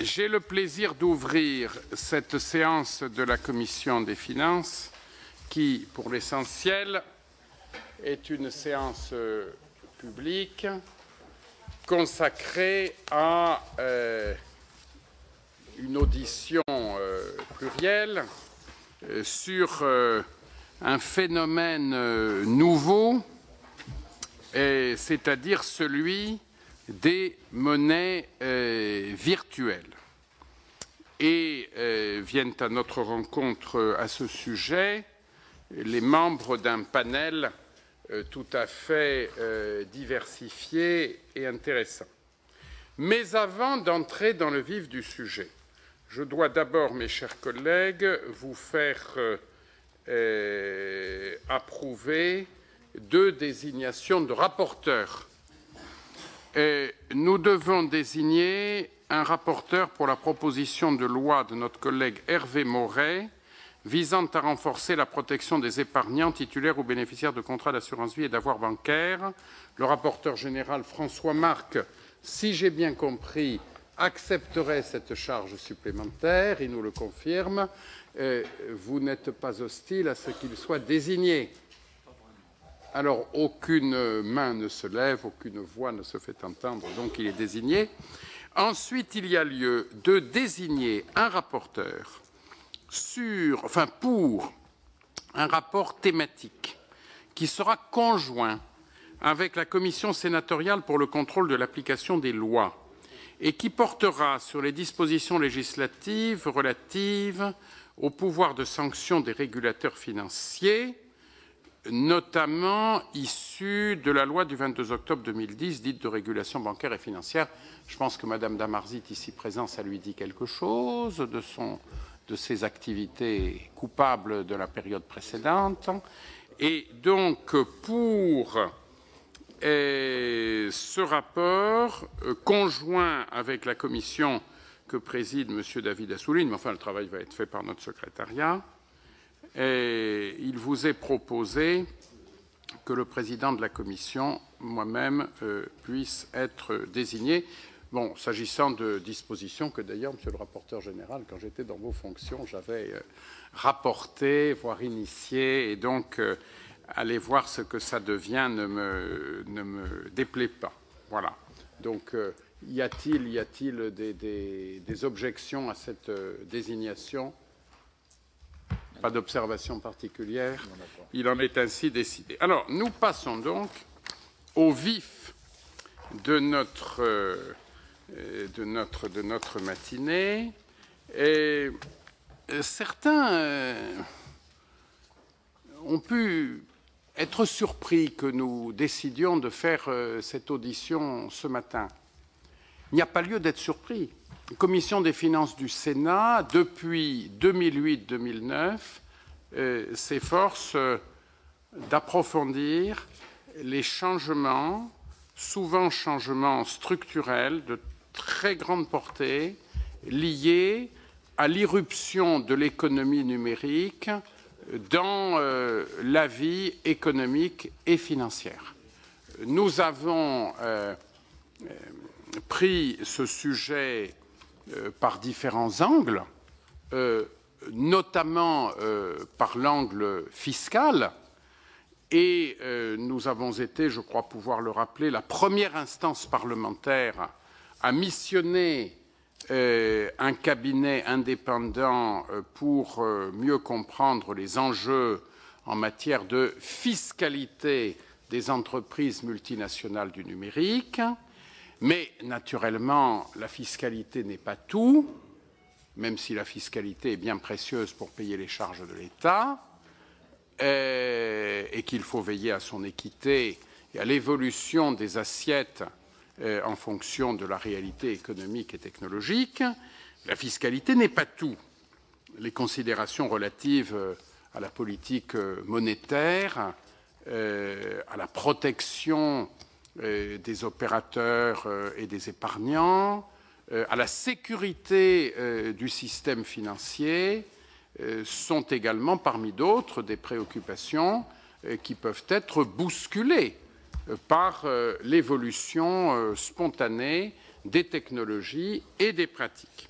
J'ai le plaisir d'ouvrir cette séance de la Commission des finances qui, pour l'essentiel, est une séance publique consacrée à une audition plurielle sur un phénomène nouveau, c'est-à-dire celui des monnaies virtuelles. Et viennent à notre rencontre à ce sujet les membres d'un panel tout à fait diversifié et intéressant. Mais avant d'entrer dans le vif du sujet, je dois d'abord, mes chers collègues, vous faire approuver 2 désignations de rapporteurs. Nous devons désigner un rapporteur pour la proposition de loi de notre collègue Hervé Maurey visant à renforcer la protection des épargnants titulaires ou bénéficiaires de contrats d'assurance vie et d'avoirs bancaires. Le rapporteur général François Marc, si j'ai bien compris, accepterait cette charge supplémentaire, il nous le confirme. Vous n'êtes pas hostile à ce qu'il soit désigné? Alors, aucune main ne se lève, aucune voix ne se fait entendre, donc il est désigné. Ensuite, il y a lieu de désigner un rapporteur pour un rapport thématique qui sera conjoint avec la Commission sénatoriale pour le contrôle de l'application des lois et qui portera sur les dispositions législatives relatives au pouvoir de sanction des régulateurs financiers, notamment issu de la loi du 22 octobre 2010, dite de régulation bancaire et financière. Je pense que Madame Damarzit, ici présente, ça lui dit quelque chose de ses activités coupables de la période précédente. Et donc, pour ce rapport, conjoint avec la commission que préside M. David Assouline, mais enfin, le travail va être fait par notre secrétariat, et il vous est proposé que le président de la commission, moi-même, puisse être désigné. Bon, s'agissant de dispositions que d'ailleurs, monsieur le rapporteur général, quand j'étais dans vos fonctions, j'avais rapporté, voire initié, et donc aller voir ce que ça devient ne me déplaît pas. Voilà. Donc, y a-t-il des objections à cette désignation? Pas d'observation particulière. Il en est ainsi décidé. Alors, nous passons donc au vif de notre matinée. Et certains ont pu être surpris que nous décidions de faire cette audition ce matin. Il n'y a pas lieu d'être surpris. La Commission des finances du Sénat, depuis 2008-2009, s'efforce d'approfondir les changements, souvent changements structurels de très grande portée, liés à l'irruption de l'économie numérique dans la vie économique et financière. Nous avons pris ce sujet par différents angles, notamment par l'angle fiscal, et nous avons été, je crois pouvoir le rappeler, la première instance parlementaire à missionner un cabinet indépendant pour mieux comprendre les enjeux en matière de fiscalité des entreprises multinationales du numérique. Mais, naturellement, la fiscalité n'est pas tout, même si la fiscalité est bien précieuse pour payer les charges de l'État, et qu'il faut veiller à son équité et à l'évolution des assiettes en fonction de la réalité économique et technologique. La fiscalité n'est pas tout. Les considérations relatives à la politique monétaire, à la protection des opérateurs et des épargnants, à la sécurité du système financier, sont également parmi d'autres des préoccupations qui peuvent être bousculées par l'évolution spontanée des technologies et des pratiques.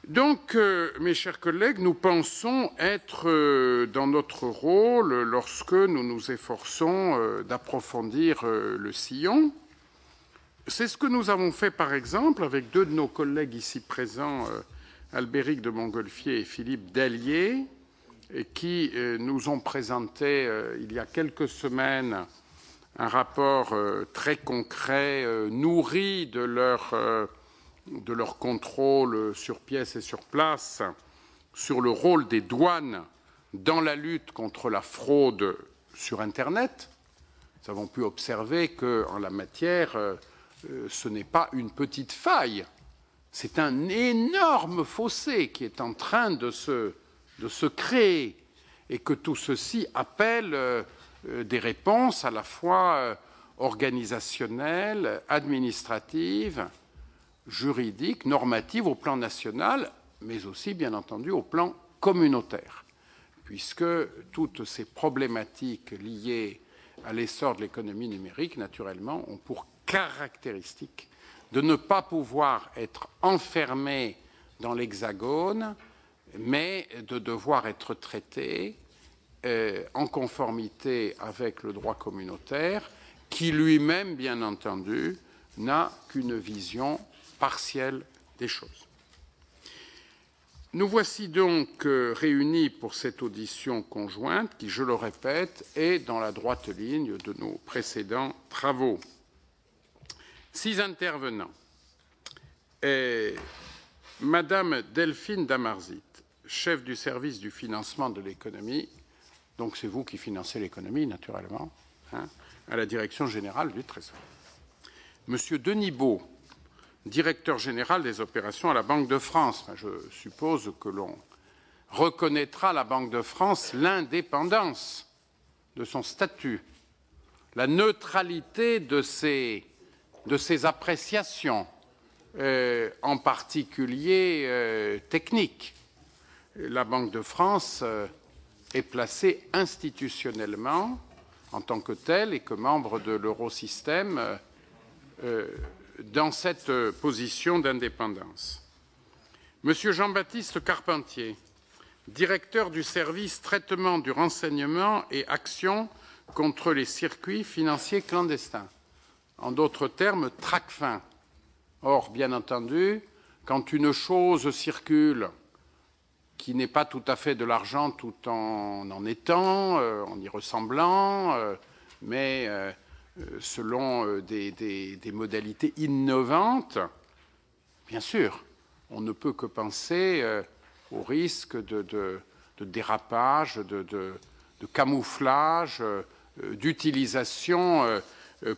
Donc, mes chers collègues, nous pensons être dans notre rôle lorsque nous nous efforçons d'approfondir le sillon. C'est ce que nous avons fait, par exemple, avec deux de nos collègues ici présents, Albéric de Montgolfier et Philippe Dallier, qui nous ont présenté il y a quelques semaines un rapport très concret, nourri de leur contrôle sur pièce et sur place, sur le rôle des douanes dans la lutte contre la fraude sur Internet. Nous avons pu observer qu'en la matière, ce n'est pas une petite faille, c'est un énorme fossé qui est en train de se créer et que tout ceci appelle des réponses à la fois organisationnelles, administratives, juridiques, normatives au plan national, mais aussi, bien entendu, au plan communautaire, puisque toutes ces problématiques liées à l'essor de l'économie numérique, naturellement, ont pour caractéristique de ne pas pouvoir être enfermées dans l'Hexagone, mais de devoir être traitées en conformité avec le droit communautaire, qui lui-même, bien entendu, n'a qu'une vision partielle des choses. Nous voici donc réunis pour cette audition conjointe qui, je le répète, est dans la droite ligne de nos précédents travaux. 6 intervenants. Madame Delphine Damarzit, chef du service du financement de l'économie, donc c'est vous qui financez l'économie, naturellement, à la Direction générale du Trésor. Monsieur Denis Baud, directeur général des opérations à la Banque de France. Je suppose que l'on reconnaîtra à la Banque de France l'indépendance de son statut, la neutralité de ses appréciations, en particulier techniques. La Banque de France est placée institutionnellement en tant que telle et que membre de l'eurosystème dans cette position d'indépendance. Monsieur Jean-Baptiste Carpentier, directeur du service traitement du renseignement et action contre les circuits financiers clandestins. En d'autres termes, TRACFIN. Or, bien entendu, quand une chose circule qui n'est pas tout à fait de l'argent tout en étant, en y ressemblant, mais selon des modalités innovantes, bien sûr, on ne peut que penser au risque de dérapage, de camouflage, d'utilisation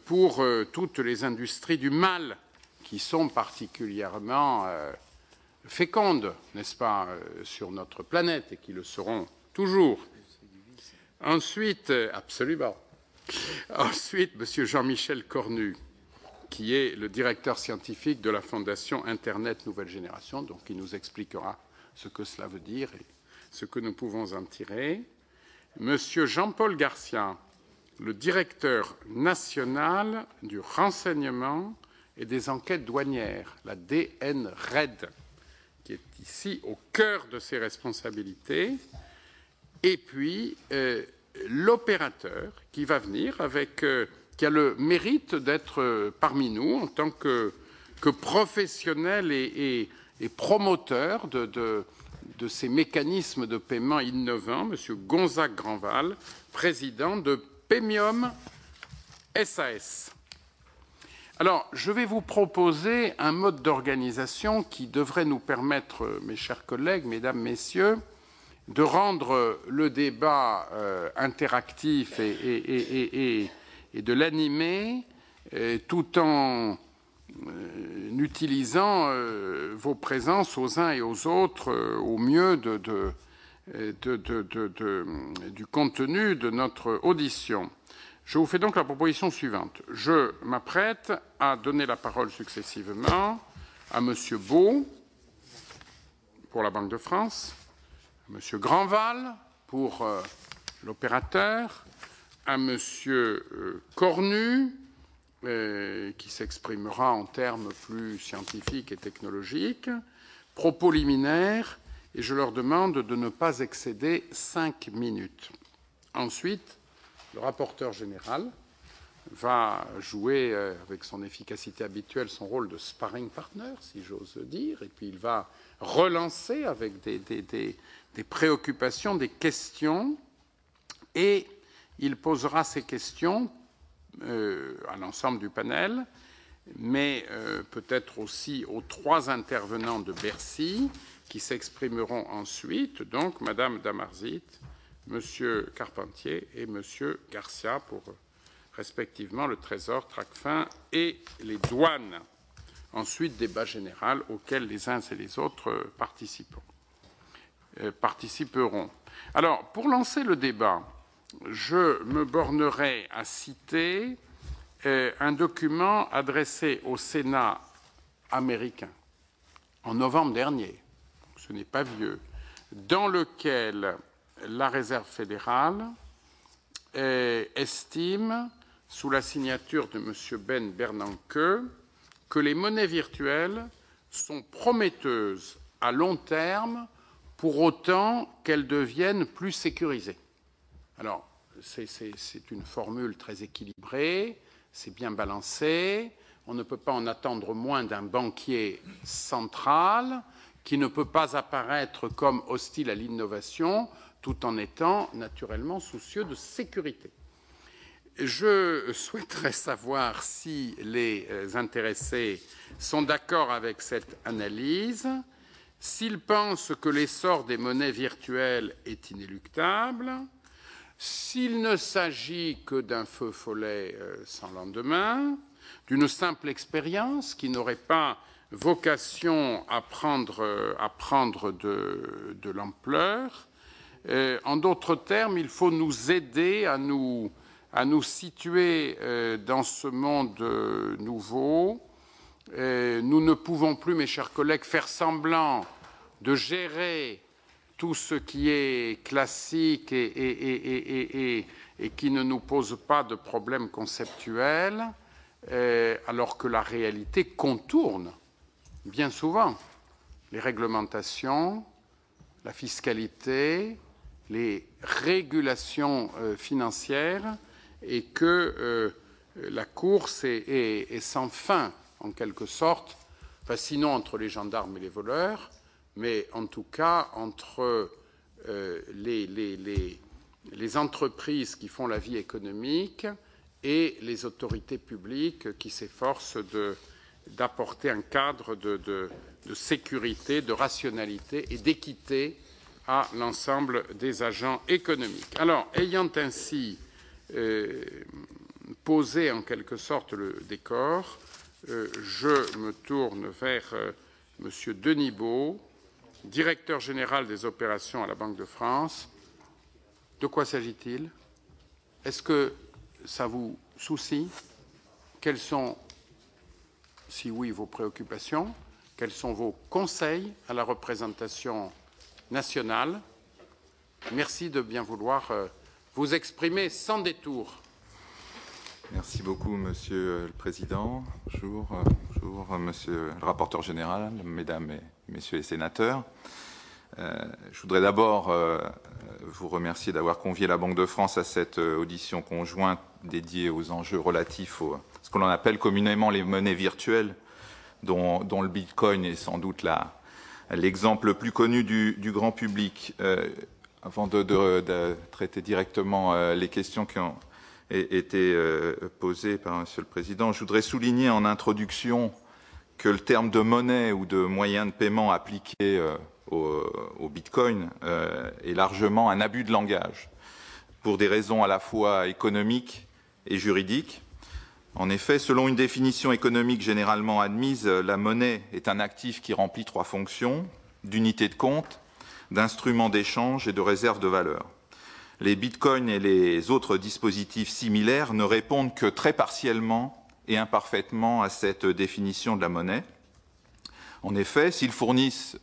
pour toutes les industries du mal qui sont particulièrement fécondes, n'est-ce pas, sur notre planète et qui le seront toujours. Ensuite, absolument. Ensuite, M. Jean-Michel Cornu, qui est le directeur scientifique de la Fondation Internet Nouvelle Génération, donc qui nous expliquera ce que cela veut dire et ce que nous pouvons en tirer. M. Jean-Paul Garcia, le directeur national du renseignement et des enquêtes douanières, la DNRED, qui est ici au cœur de ses responsabilités. Et puis, l'opérateur qui va venir, qui a le mérite d'être parmi nous en tant que professionnel et promoteur de ces mécanismes de paiement innovants, M. Gonzague Grandval, président de Paymium SAS. Alors, je vais vous proposer un mode d'organisation qui devrait nous permettre, mes chers collègues, mesdames, messieurs, de rendre le débat interactif et de l'animer tout en utilisant vos présences aux uns et aux autres au mieux du contenu de notre audition. Je vous fais donc la proposition suivante. Je m'apprête à donner la parole successivement à M. Baud pour la Banque de France, à M. Grandval pour l'opérateur, à M. Cornu qui s'exprimera en termes plus scientifiques et technologiques. Propos liminaires, et je leur demande de ne pas excéder 5 minutes. Ensuite, le rapporteur général va jouer avec son efficacité habituelle son rôle de sparring partner, si j'ose dire, et puis il va relancer avec des préoccupations, des questions, et il posera ces questions à l'ensemble du panel, mais peut-être aussi aux 3 intervenants de Bercy qui s'exprimeront ensuite, donc Madame Damarzit, Monsieur Carpentier et Monsieur Garcia pour respectivement le Trésor, Tracfin et les douanes. Ensuite, débat général auquel les uns et les autres participeront. Alors, pour lancer le débat, je me bornerai à citer un document adressé au Sénat américain en novembre dernier, ce n'est pas vieux, dans lequel la Réserve fédérale estime, sous la signature de M. Ben Bernanke, que les monnaies virtuelles sont prometteuses à long terme pour autant qu'elles deviennent plus sécurisées. Alors, c'est une formule très équilibrée, c'est bien balancé, on ne peut pas en attendre moins d'un banquier central qui ne peut pas apparaître comme hostile à l'innovation tout en étant naturellement soucieux de sécurité. Je souhaiterais savoir si les intéressés sont d'accord avec cette analyse, s'ils pensent que l'essor des monnaies virtuelles est inéluctable, s'il ne s'agit que d'un feu follet sans lendemain, d'une simple expérience qui n'aurait pas vocation à prendre de l'ampleur. En d'autres termes, il faut nous aider à nous situer dans ce monde nouveau. Nous ne pouvons plus, mes chers collègues, faire semblant de gérer tout ce qui est classique et qui ne nous pose pas de problèmes conceptuels, alors que la réalité contourne bien souvent les réglementations, la fiscalité, les régulations financières, et que la course est sans fin, en quelque sorte, enfin, sinon entre les gendarmes et les voleurs, mais en tout cas entre les entreprises qui font la vie économique et les autorités publiques qui s'efforcent d'apporter un cadre de sécurité, de rationalité et d'équité à l'ensemble des agents économiques. Alors, ayant ainsi posé en quelque sorte le décor, je me tourne vers M. Denis Baud, directeur général des opérations à la Banque de France. De quoi s'agit-il? Est-ce que ça vous soucie? Quelles sont, si oui, vos préoccupations? Quels sont vos conseils à la représentation nationale? Merci de bien vouloir vous exprimer sans détour. Merci beaucoup, Monsieur le Président. Bonjour, Monsieur le rapporteur général, Mesdames et Messieurs les sénateurs. Je voudrais d'abord vous remercier d'avoir convié la Banque de France à cette audition conjointe dédiée aux enjeux relatifs à ce que l'on appelle communément les monnaies virtuelles, dont le Bitcoin est sans doute l'exemple le plus connu du grand public. Avant de traiter directement les questions qui ont été posées par Monsieur le Président, je voudrais souligner en introduction que le terme de monnaie ou de moyen de paiement appliqué au Bitcoin est largement un abus de langage, pour des raisons à la fois économiques et juridiques. En effet, selon une définition économique généralement admise, la monnaie est un actif qui remplit 3 fonctions: d'unité de compte, d'instrument d'échange et de réserve de valeur. Les bitcoins et les autres dispositifs similaires ne répondent que très partiellement et imparfaitement à cette définition de la monnaie. En effet, s'ils fournissent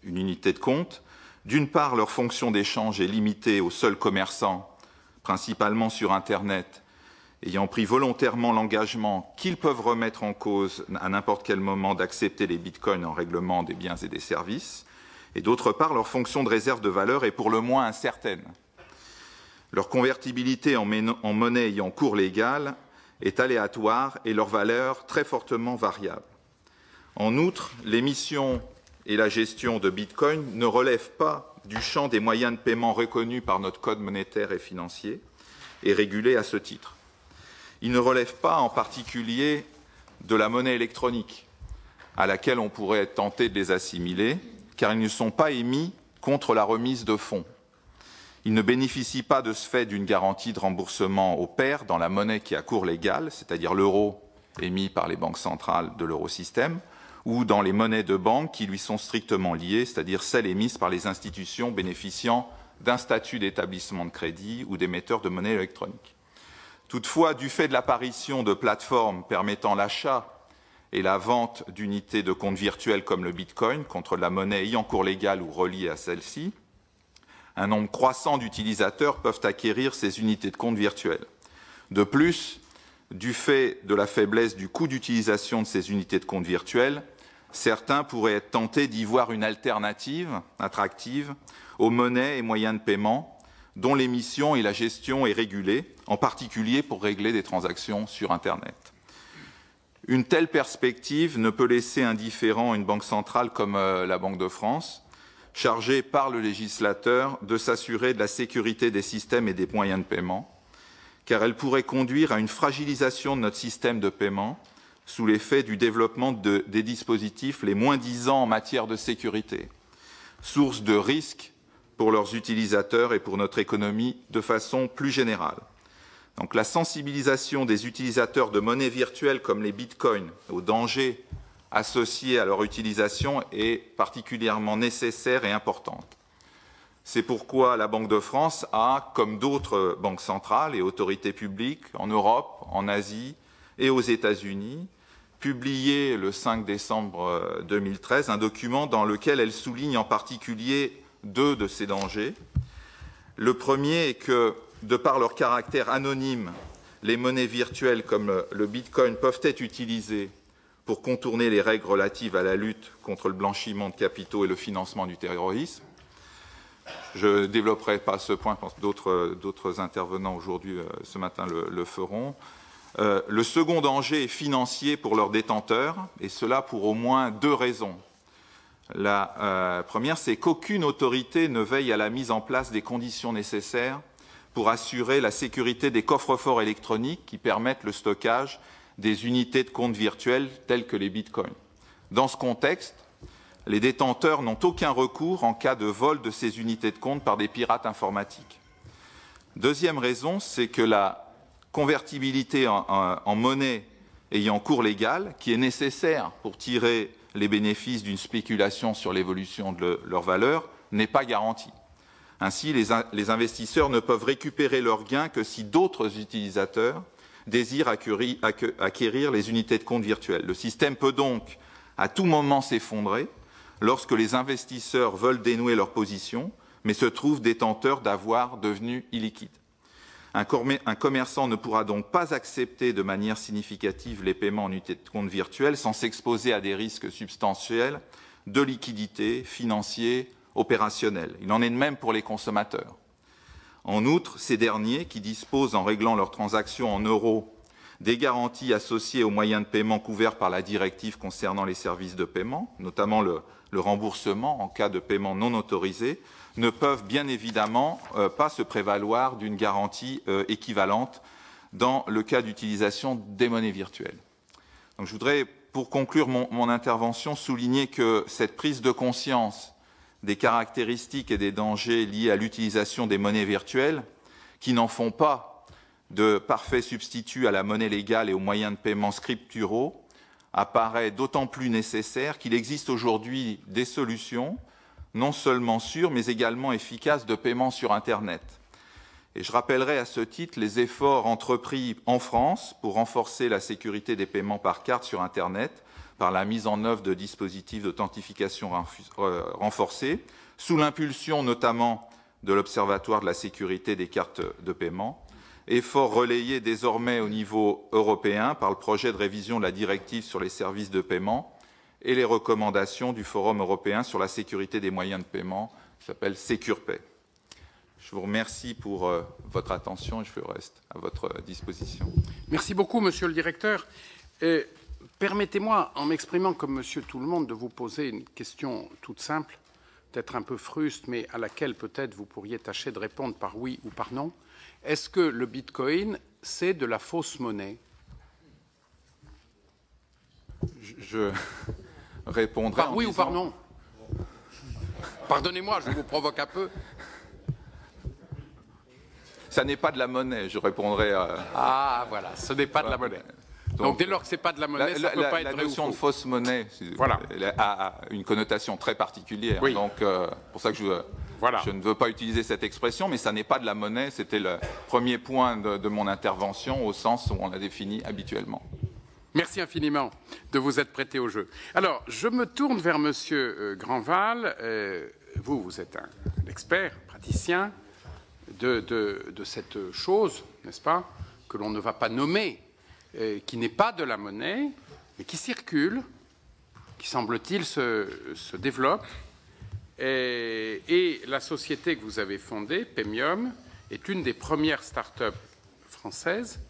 une unité de compte, d'une part, leur fonction d'échange est limitée aux seuls commerçants, principalement sur Internet, ayant pris volontairement l'engagement qu'ils peuvent remettre en cause à n'importe quel moment d'accepter les bitcoins en règlement des biens et des services, et d'autre part, leur fonction de réserve de valeur est pour le moins incertaine. Leur convertibilité en monnaie ayant cours légal est aléatoire et leur valeur très fortement variable. En outre, l'émission et la gestion de bitcoin ne relèvent pas du champ des moyens de paiement reconnus par notre code monétaire et financier et régulés à ce titre. Ils ne relèvent pas en particulier de la monnaie électronique, à laquelle on pourrait être tenté de les assimiler, car ils ne sont pas émis contre la remise de fonds. Ils ne bénéficient pas de ce fait d'une garantie de remboursement au pair dans la monnaie qui a cours légal, c'est-à-dire l'euro émis par les banques centrales de l'eurosystème, ou dans les monnaies de banque qui lui sont strictement liées, c'est-à-dire celles émises par les institutions bénéficiant d'un statut d'établissement de crédit ou d'émetteur de monnaie électronique. Toutefois, du fait de l'apparition de plateformes permettant l'achat et la vente d'unités de compte virtuelles comme le bitcoin contre la monnaie ayant cours légal ou reliée à celle-ci, un nombre croissant d'utilisateurs peuvent acquérir ces unités de compte virtuelles. De plus, du fait de la faiblesse du coût d'utilisation de ces unités de compte virtuelles, certains pourraient être tentés d'y voir une alternative attractive aux monnaies et moyens de paiement dont l'émission et la gestion est régulée, en particulier pour régler des transactions sur Internet. Une telle perspective ne peut laisser indifférent une banque centrale comme la Banque de France, chargée par le législateur de s'assurer de la sécurité des systèmes et des moyens de paiement, car elle pourrait conduire à une fragilisation de notre système de paiement sous l'effet du développement des dispositifs les moins-disants en matière de sécurité, source de risques pour leurs utilisateurs et pour notre économie de façon plus générale. Donc la sensibilisation des utilisateurs de monnaies virtuelles comme les bitcoins aux dangers associés à leur utilisation est particulièrement nécessaire et importante. C'est pourquoi la Banque de France a, comme d'autres banques centrales et autorités publiques en Europe, en Asie et aux États-Unis, publié le 5 décembre 2013 un document dans lequel elle souligne en particulier deux de ces dangers. Le premier est que, de par leur caractère anonyme, les monnaies virtuelles comme le bitcoin peuvent être utilisées pour contourner les règles relatives à la lutte contre le blanchiment de capitaux et le financement du terrorisme. Je ne développerai pas ce point, je pense que d'autres intervenants aujourd'hui, ce matin, le feront. Le second danger est financier pour leurs détenteurs, et cela pour au moins deux raisons. La première, c'est qu'aucune autorité ne veille à la mise en place des conditions nécessaires pour assurer la sécurité des coffres-forts électroniques qui permettent le stockage des unités de compte virtuelles telles que les bitcoins. Dans ce contexte, les détenteurs n'ont aucun recours en cas de vol de ces unités de compte par des pirates informatiques. Deuxième raison, c'est que la convertibilité en monnaie ayant cours légal, qui est nécessaire pour tirer les bénéfices d'une spéculation sur l'évolution de leur valeur, n'est pas garantie. Ainsi, les investisseurs ne peuvent récupérer leurs gains que si d'autres utilisateurs désirent acquérir les unités de compte virtuelles. Le système peut donc à tout moment s'effondrer lorsque les investisseurs veulent dénouer leur position, mais se trouvent détenteurs d'avoirs devenus illiquides. Un commerçant ne pourra donc pas accepter de manière significative les paiements en unités de compte virtuelles sans s'exposer à des risques substantiels de liquidité, financiers, opérationnels. Il en est de même pour les consommateurs. En outre, ces derniers, qui disposent en réglant leurs transactions en euros des garanties associées aux moyens de paiement couverts par la directive concernant les services de paiement, notamment le remboursement en cas de paiement non autorisé, ne peuvent bien évidemment pas se prévaloir d'une garantie équivalente dans le cas d'utilisation des monnaies virtuelles. Donc, je voudrais, pour conclure mon intervention, souligner que cette prise de conscience des caractéristiques et des dangers liés à l'utilisation des monnaies virtuelles, qui n'en font pas de parfaits substituts à la monnaie légale et aux moyens de paiement scripturaux, apparaît d'autant plus nécessaire qu'il existe aujourd'hui des solutions, non seulement sûres, mais également efficaces de paiement sur Internet. Et je rappellerai à ce titre les efforts entrepris en France pour renforcer la sécurité des paiements par carte sur Internet, par la mise en œuvre de dispositifs d'authentification renforcés, sous l'impulsion notamment de l'Observatoire de la sécurité des cartes de paiement, effort relayé désormais au niveau européen par le projet de révision de la directive sur les services de paiement et les recommandations du Forum européen sur la sécurité des moyens de paiement, qui s'appelle SecurPay. Je vous remercie pour votre attention et je reste à votre disposition. Merci beaucoup, Monsieur le Directeur. Permettez-moi, en m'exprimant comme Monsieur Tout-le-Monde, de vous poser une question toute simple, peut-être un peu fruste, mais à laquelle peut-être vous pourriez tâcher de répondre par oui ou par non. Est-ce que le Bitcoin, c'est de la fausse monnaie? Je répondrai par oui ou par non? Pardonnez-moi, je vous provoque un peu. Ça n'est pas de la monnaie, je répondrai à... Ah, voilà, ce n'est pas de la monnaie. Donc dès lors que ce n'est pas de la monnaie, ça ne peut pas être vrai ou faux. La notion de fausse monnaie voilà. a une connotation très particulière. Oui. Donc, pour ça que je ne veux pas utiliser cette expression, mais ça n'est pas de la monnaie. C'était le premier point de mon intervention, au sens où on la définit habituellement. Merci infiniment de vous être prêté au jeu. Alors, je me tourne vers Monsieur Grandval. Vous êtes un expert, praticien de cette chose, n'est-ce pas, que l'on ne va pas nommer, qui n'est pas de la monnaie, mais qui circule, qui, semble-t-il, se développe. Et la société que vous avez fondée, Paymium, est une des premières start-up françaises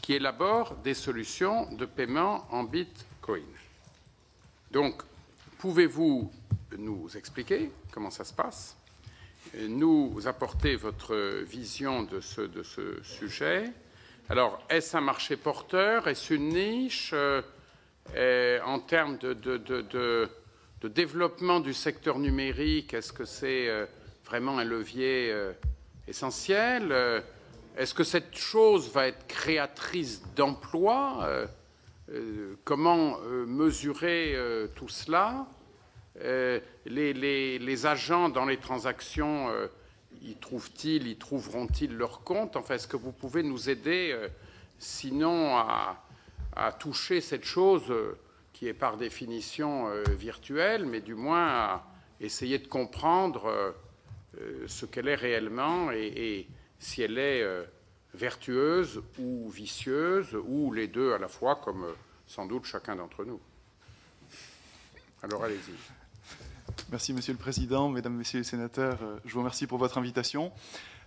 qui élabore des solutions de paiement en Bitcoin. Donc, pouvez-vous nous expliquer comment ça se passe, nous apporter votre vision de ce sujet? Alors, est-ce un marché porteur? Est-ce une niche en termes de développement du secteur numérique? Est-ce que c'est vraiment un levier essentiel? Est-ce que cette chose va être créatrice d'emplois? Comment mesurer tout cela? Les agents dans les transactions, y trouveront-ils leur compte? Enfin, est-ce que vous pouvez nous aider, sinon à toucher cette chose qui est par définition virtuelle, mais du moins à essayer de comprendre ce qu'elle est réellement et si elle est vertueuse ou vicieuse, ou les deux à la fois, comme sans doute chacun d'entre nous. Alors, allez-y. Merci, Monsieur le Président, Mesdames, Messieurs les sénateurs. Je vous remercie pour votre invitation.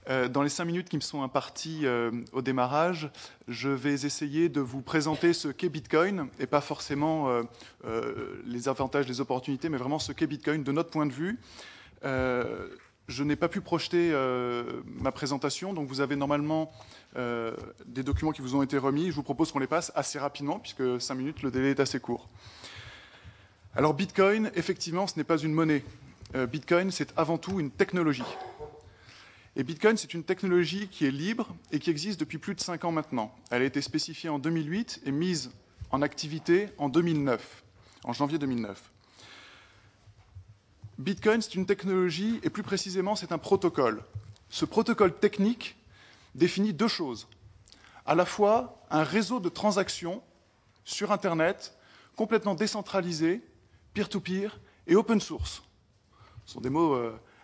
Dans les 5 minutes qui me sont imparties au démarrage, je vais essayer de vous présenter ce qu'est Bitcoin, et pas forcément les avantages, les opportunités, mais vraiment ce qu'est Bitcoin de notre point de vue. Je n'ai pas pu projeter ma présentation, donc vous avez normalement des documents qui vous ont été remis. Je vous propose qu'on les passe assez rapidement, puisque 5 minutes, le délai est assez court. Alors Bitcoin, effectivement, ce n'est pas une monnaie. Bitcoin, c'est avant tout une technologie. Et Bitcoin, c'est une technologie qui est libre et qui existe depuis plus de 5 ans maintenant. Elle a été spécifiée en 2008 et mise en activité en 2009, en janvier 2009. Bitcoin, c'est une technologie, et plus précisément, c'est un protocole. Ce protocole technique définit 2 choses. À la fois, un réseau de transactions sur Internet, complètement décentralisé, peer-to-peer et open source. Ce sont des mots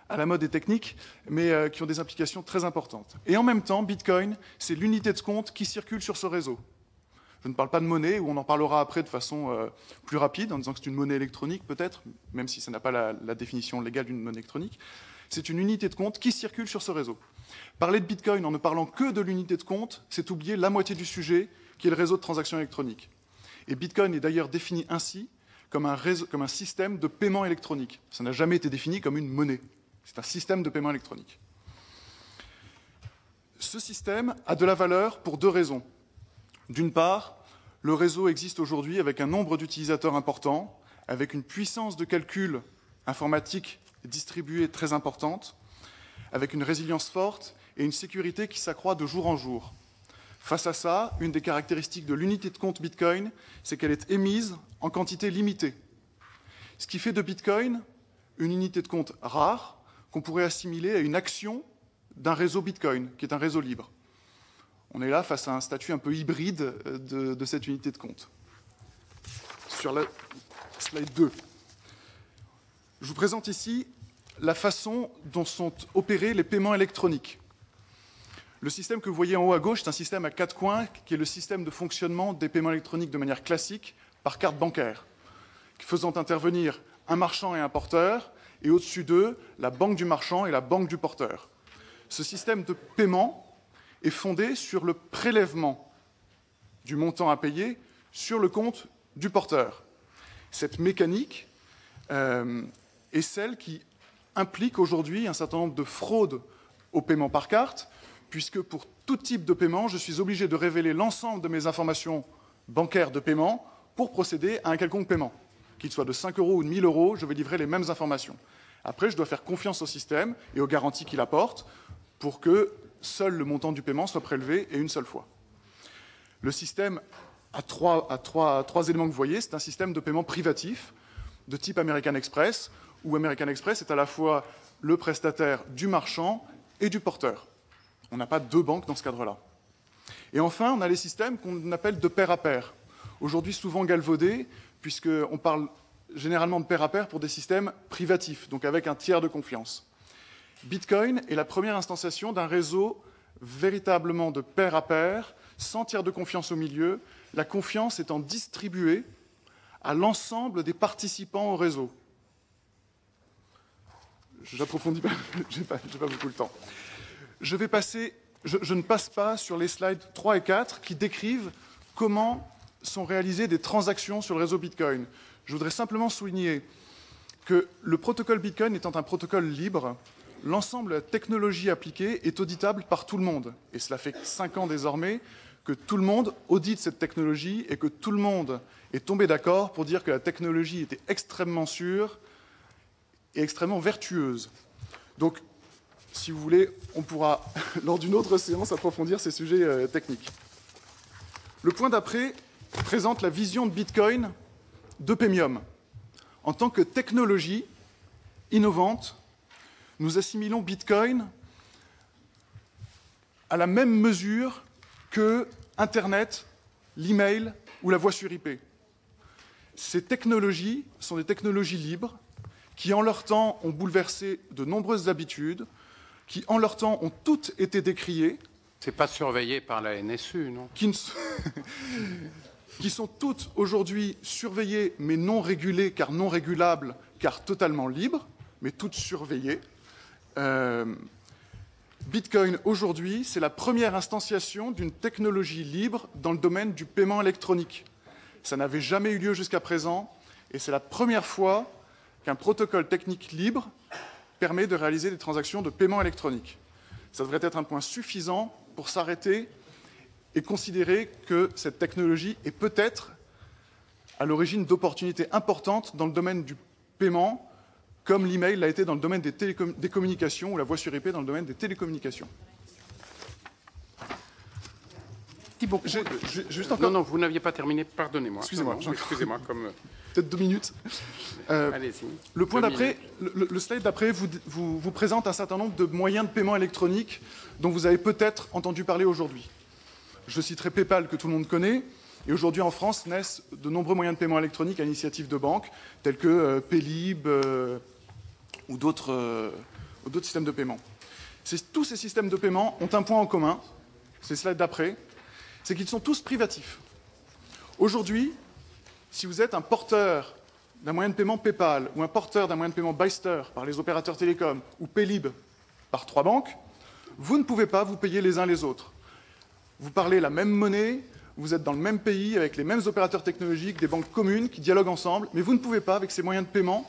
à la mode et techniques, mais qui ont des implications très importantes. Et en même temps, Bitcoin, c'est l'unité de compte qui circule sur ce réseau. Je ne parle pas de monnaie, où on en parlera après de façon plus rapide, en disant que c'est une monnaie électronique peut-être, même si ça n'a pas la définition légale d'une monnaie électronique. C'est une unité de compte qui circule sur ce réseau. Parler de Bitcoin en ne parlant que de l'unité de compte, c'est oublier la moitié du sujet, qui est le réseau de transactions électroniques. Et Bitcoin est d'ailleurs défini ainsi, comme un système de paiement électronique. Ça n'a jamais été défini comme une monnaie. C'est un système de paiement électronique. Ce système a de la valeur pour 2 raisons. D'une part, le réseau existe aujourd'hui avec un nombre d'utilisateurs important, avec une puissance de calcul informatique distribuée très importante, avec une résilience forte et une sécurité qui s'accroît de jour en jour. Face à ça, une des caractéristiques de l'unité de compte Bitcoin, c'est qu'elle est émise en quantité limitée. Ce qui fait de Bitcoin une unité de compte rare qu'on pourrait assimiler à une action d'un réseau Bitcoin, qui est un réseau libre. On est là face à un statut un peu hybride de cette unité de compte. Sur la slide 2, je vous présente ici la façon dont sont opérés les paiements électroniques. Le système que vous voyez en haut à gauche, c'est un système à 4 coins qui est le système de fonctionnement des paiements électroniques de manière classique par carte bancaire, faisant intervenir un marchand et un porteur, et au-dessus d'eux, la banque du marchand et la banque du porteur. Ce système de paiement est fondé sur le prélèvement du montant à payer sur le compte du porteur. Cette mécanique est celle qui implique aujourd'hui un certain nombre de fraudes au paiement par carte, puisque pour tout type de paiement, je suis obligé de révéler l'ensemble de mes informations bancaires de paiement pour procéder à un quelconque paiement. Qu'il soit de 5 € ou de 1 000 €, je vais livrer les mêmes informations. Après, je dois faire confiance au système et aux garanties qu'il apporte pour que seul le montant du paiement soit prélevé et une seule fois. Le système a trois éléments que vous voyez. C'est un système de paiement privatif de type American Express, où American Express est à la fois le prestataire du marchand et du porteur. On n'a pas deux banques dans ce cadre-là. Et enfin, on a les systèmes qu'on appelle de pair à pair. Aujourd'hui, souvent galvaudés, puisqu'on parle généralement de pair à pair pour des systèmes privatifs, donc avec un tiers de confiance. Bitcoin est la première instanciation d'un réseau véritablement de pair à pair, sans tiers de confiance au milieu, la confiance étant distribuée à l'ensemble des participants au réseau. J'approfondis pas, j'ai pas beaucoup de temps. Je ne passe pas sur les slides 3 et 4 qui décrivent comment sont réalisées des transactions sur le réseau Bitcoin. Je voudrais simplement souligner que le protocole Bitcoin étant un protocole libre, l'ensemble de la technologie appliquée est auditable par tout le monde. Et cela fait 5 ans désormais que tout le monde audite cette technologie et que tout le monde est tombé d'accord pour dire que la technologie était extrêmement sûre et extrêmement vertueuse. Donc, si vous voulez, on pourra, lors d'une autre séance, approfondir ces sujets techniques. Le point d'après présente la vision de Bitcoin d'Eupemium. En tant que technologie innovante, nous assimilons Bitcoin à la même mesure que Internet, l'email ou la voix sur IP. Ces technologies sont des technologies libres qui, en leur temps, ont bouleversé de nombreuses habitudes, qui, en leur temps, ont toutes été décriées. C'est pas surveillé par la NSU, non? Qui sont toutes aujourd'hui surveillées, mais non régulées, car non régulables, car totalement libres, mais toutes surveillées. Bitcoin, aujourd'hui, c'est la première instantiation d'une technologie libre dans le domaine du paiement électronique. Ça n'avait jamais eu lieu jusqu'à présent, et c'est la première fois qu'un protocole technique libre permet de réaliser des transactions de paiement électronique. Ça devrait être un point suffisant pour s'arrêter et considérer que cette technologie est peut-être à l'origine d'opportunités importantes dans le domaine du paiement, comme l'email l'a été dans le domaine des communications ou la voix sur IP dans le domaine des télécommunications. Juste encore... Non, vous n'aviez pas terminé, pardonnez-moi. Excusez-moi. Excusez-moi, comme... Peut-être 2 minutes. Allez-y. Le point d'après, le slide d'après vous présente un certain nombre de moyens de paiement électronique dont vous avez peut-être entendu parler aujourd'hui. Je citerai PayPal, que tout le monde connaît, et aujourd'hui en France naissent de nombreux moyens de paiement électronique à l'initiative de banques, tels que Paylib ou d'autres systèmes de paiement. Tous ces systèmes de paiement ont un point en commun, c'est le slide d'après, c'est qu'ils sont tous privatifs. Aujourd'hui, si vous êtes un porteur d'un moyen de paiement PayPal ou un porteur d'un moyen de paiement Byster par les opérateurs télécoms ou Paylib par 3 banques, vous ne pouvez pas vous payer les uns les autres. Vous parlez la même monnaie, vous êtes dans le même pays avec les mêmes opérateurs technologiques, des banques communes qui dialoguent ensemble, mais vous ne pouvez pas, avec ces moyens de paiement,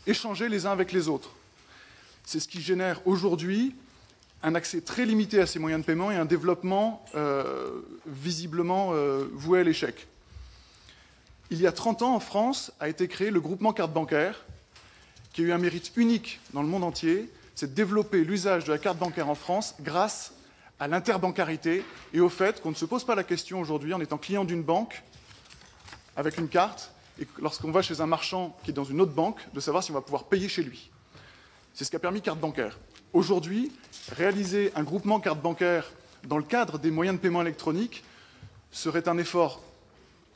échanger les uns avec les autres. C'est ce qui génère aujourd'hui un accès très limité à ces moyens de paiement et un développement visiblement voué à l'échec. Il y a 30 ans, en France, a été créé le groupement carte bancaire, qui a eu un mérite unique dans le monde entier, c'est de développer l'usage de la carte bancaire en France grâce à l'interbancarité et au fait qu'on ne se pose pas la question aujourd'hui, en étant client d'une banque, avec une carte, et lorsqu'on va chez un marchand qui est dans une autre banque, de savoir si on va pouvoir payer chez lui. C'est ce qu'a permis carte bancaire. Aujourd'hui, réaliser un groupement carte bancaire dans le cadre des moyens de paiement électroniques serait un effort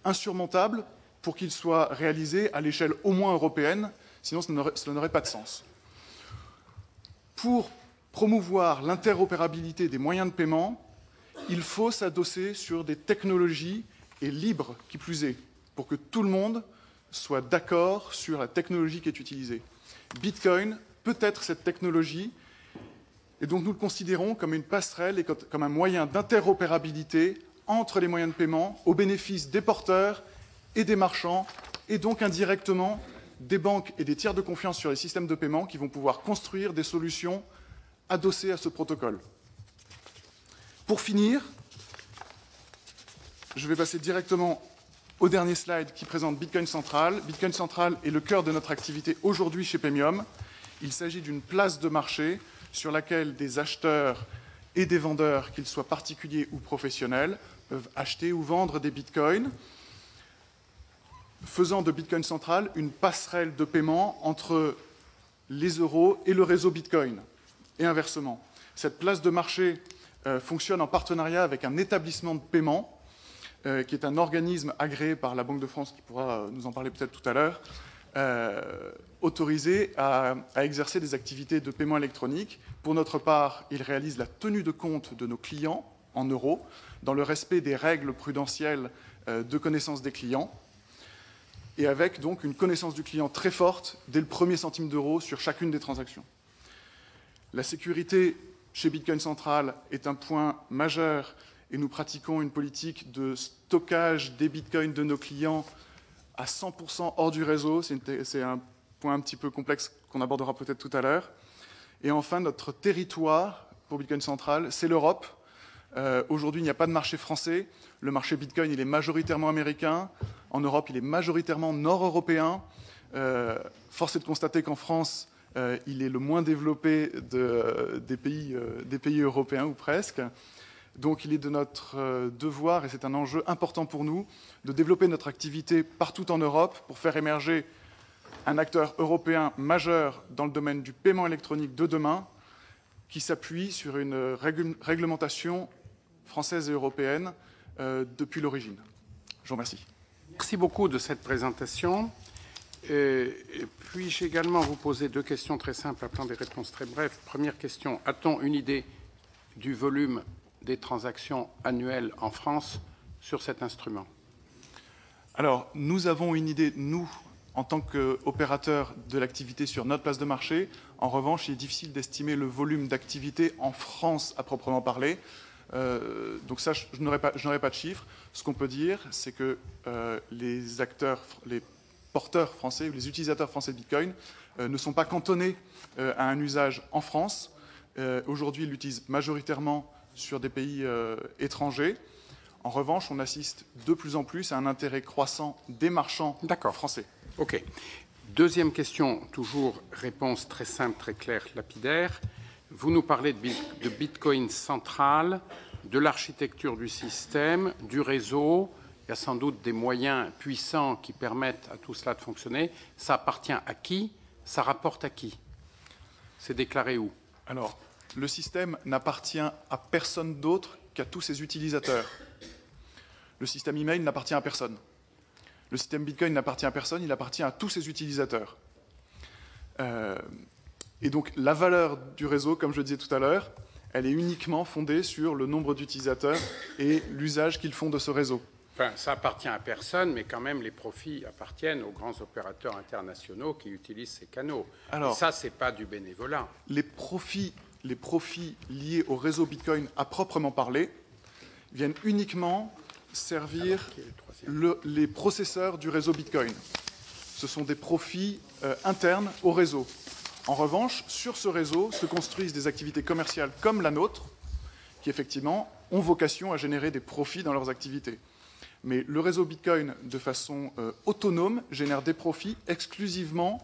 insurmontable pour qu'il soit réalisé à l'échelle au moins européenne, sinon cela n'aurait pas de sens. Pour promouvoir l'interopérabilité des moyens de paiement, il faut s'adosser sur des technologies, et libres qui plus est, pour que tout le monde soit d'accord sur la technologie qui est utilisée. Bitcoin peut être cette technologie, et donc nous le considérons comme une passerelle et comme un moyen d'interopérabilité entre les moyens de paiement au bénéfice des porteurs et des marchands, et donc indirectement des banques et des tiers de confiance sur les systèmes de paiement qui vont pouvoir construire des solutions adossées à ce protocole. Pour finir, je vais passer directement au dernier slide qui présente Bitcoin Central. Bitcoin Central est le cœur de notre activité aujourd'hui chez Paymium. Il s'agit d'une place de marché sur laquelle des acheteurs et des vendeurs, qu'ils soient particuliers ou professionnels, peuvent acheter ou vendre des bitcoins, faisant de Bitcoin Central une passerelle de paiement entre les euros et le réseau Bitcoin, et inversement. Cette place de marché fonctionne en partenariat avec un établissement de paiement, qui est un organisme agréé par la Banque de France, qui pourra nous en parler peut-être tout à l'heure, autorisé à exercer des activités de paiement électronique. Pour notre part, il réalise la tenue de compte de nos clients en euros, dans le respect des règles prudentielles de connaissance des clients, et avec donc une connaissance du client très forte dès le premier centime d'euro sur chacune des transactions. La sécurité chez Bitcoin Central est un point majeur, et nous pratiquons une politique de stockage des bitcoins de nos clients à 100% hors du réseau. C'est un point un petit peu complexe qu'on abordera peut-être tout à l'heure. Et enfin, notre territoire pour Bitcoin Central, c'est l'Europe. Aujourd'hui, il n'y a pas de marché français. Le marché Bitcoin, il est majoritairement américain. En Europe, il est majoritairement nord-européen. Force est de constater qu'en France, il est le moins développé des pays européens, ou presque. Donc il est de notre devoir, et c'est un enjeu important pour nous, de développer notre activité partout en Europe pour faire émerger un acteur européen majeur dans le domaine du paiement électronique de demain, qui s'appuie sur une réglementation française et européenne depuis l'origine. Je vous remercie. Merci beaucoup de cette présentation. Puis-je également vous poser deux questions très simples, appelant des réponses très brèves. Première question, a-t-on une idée du volume des transactions annuelles en France sur cet instrument? Alors, nous avons une idée, nous, en tant qu'opérateurs de l'activité sur notre place de marché. En revanche, il est difficile d'estimer le volume d'activité en France à proprement parler. Donc ça, je n'aurai pas de chiffres. Ce qu'on peut dire, c'est que les porteurs français ou les utilisateurs français de Bitcoin ne sont pas cantonnés à un usage en France. Aujourd'hui, ils l'utilisent majoritairement sur des pays étrangers. En revanche, on assiste de plus en plus à un intérêt croissant des marchands français. OK. Deuxième question, toujours réponse très simple, très claire, lapidaire. Vous nous parlez de Bitcoin Central, de l'architecture du système, du réseau. Il y a sans doute des moyens puissants qui permettent à tout cela de fonctionner. Ça appartient à qui? Ça rapporte à qui? C'est déclaré où? Alors, le système n'appartient à personne d'autre qu'à tous ses utilisateurs. Le système email n'appartient à personne. Le système Bitcoin n'appartient à personne, il appartient à tous ses utilisateurs. Et donc, la valeur du réseau, comme je le disais tout à l'heure, elle est uniquement fondée sur le nombre d'utilisateurs et l'usage qu'ils font de ce réseau. Enfin, ça appartient à personne, mais quand même, les profits appartiennent aux grands opérateurs internationaux qui utilisent ces canaux. Alors, et ça, ce n'est pas du bénévolat. Les profits liés au réseau Bitcoin à proprement parler viennent uniquement servir les processeurs du réseau Bitcoin. Ce sont des profits internes au réseau. En revanche, sur ce réseau se construisent des activités commerciales comme la nôtre, qui effectivement ont vocation à générer des profits dans leurs activités. Mais le réseau Bitcoin, de façon autonome, génère des profits exclusivement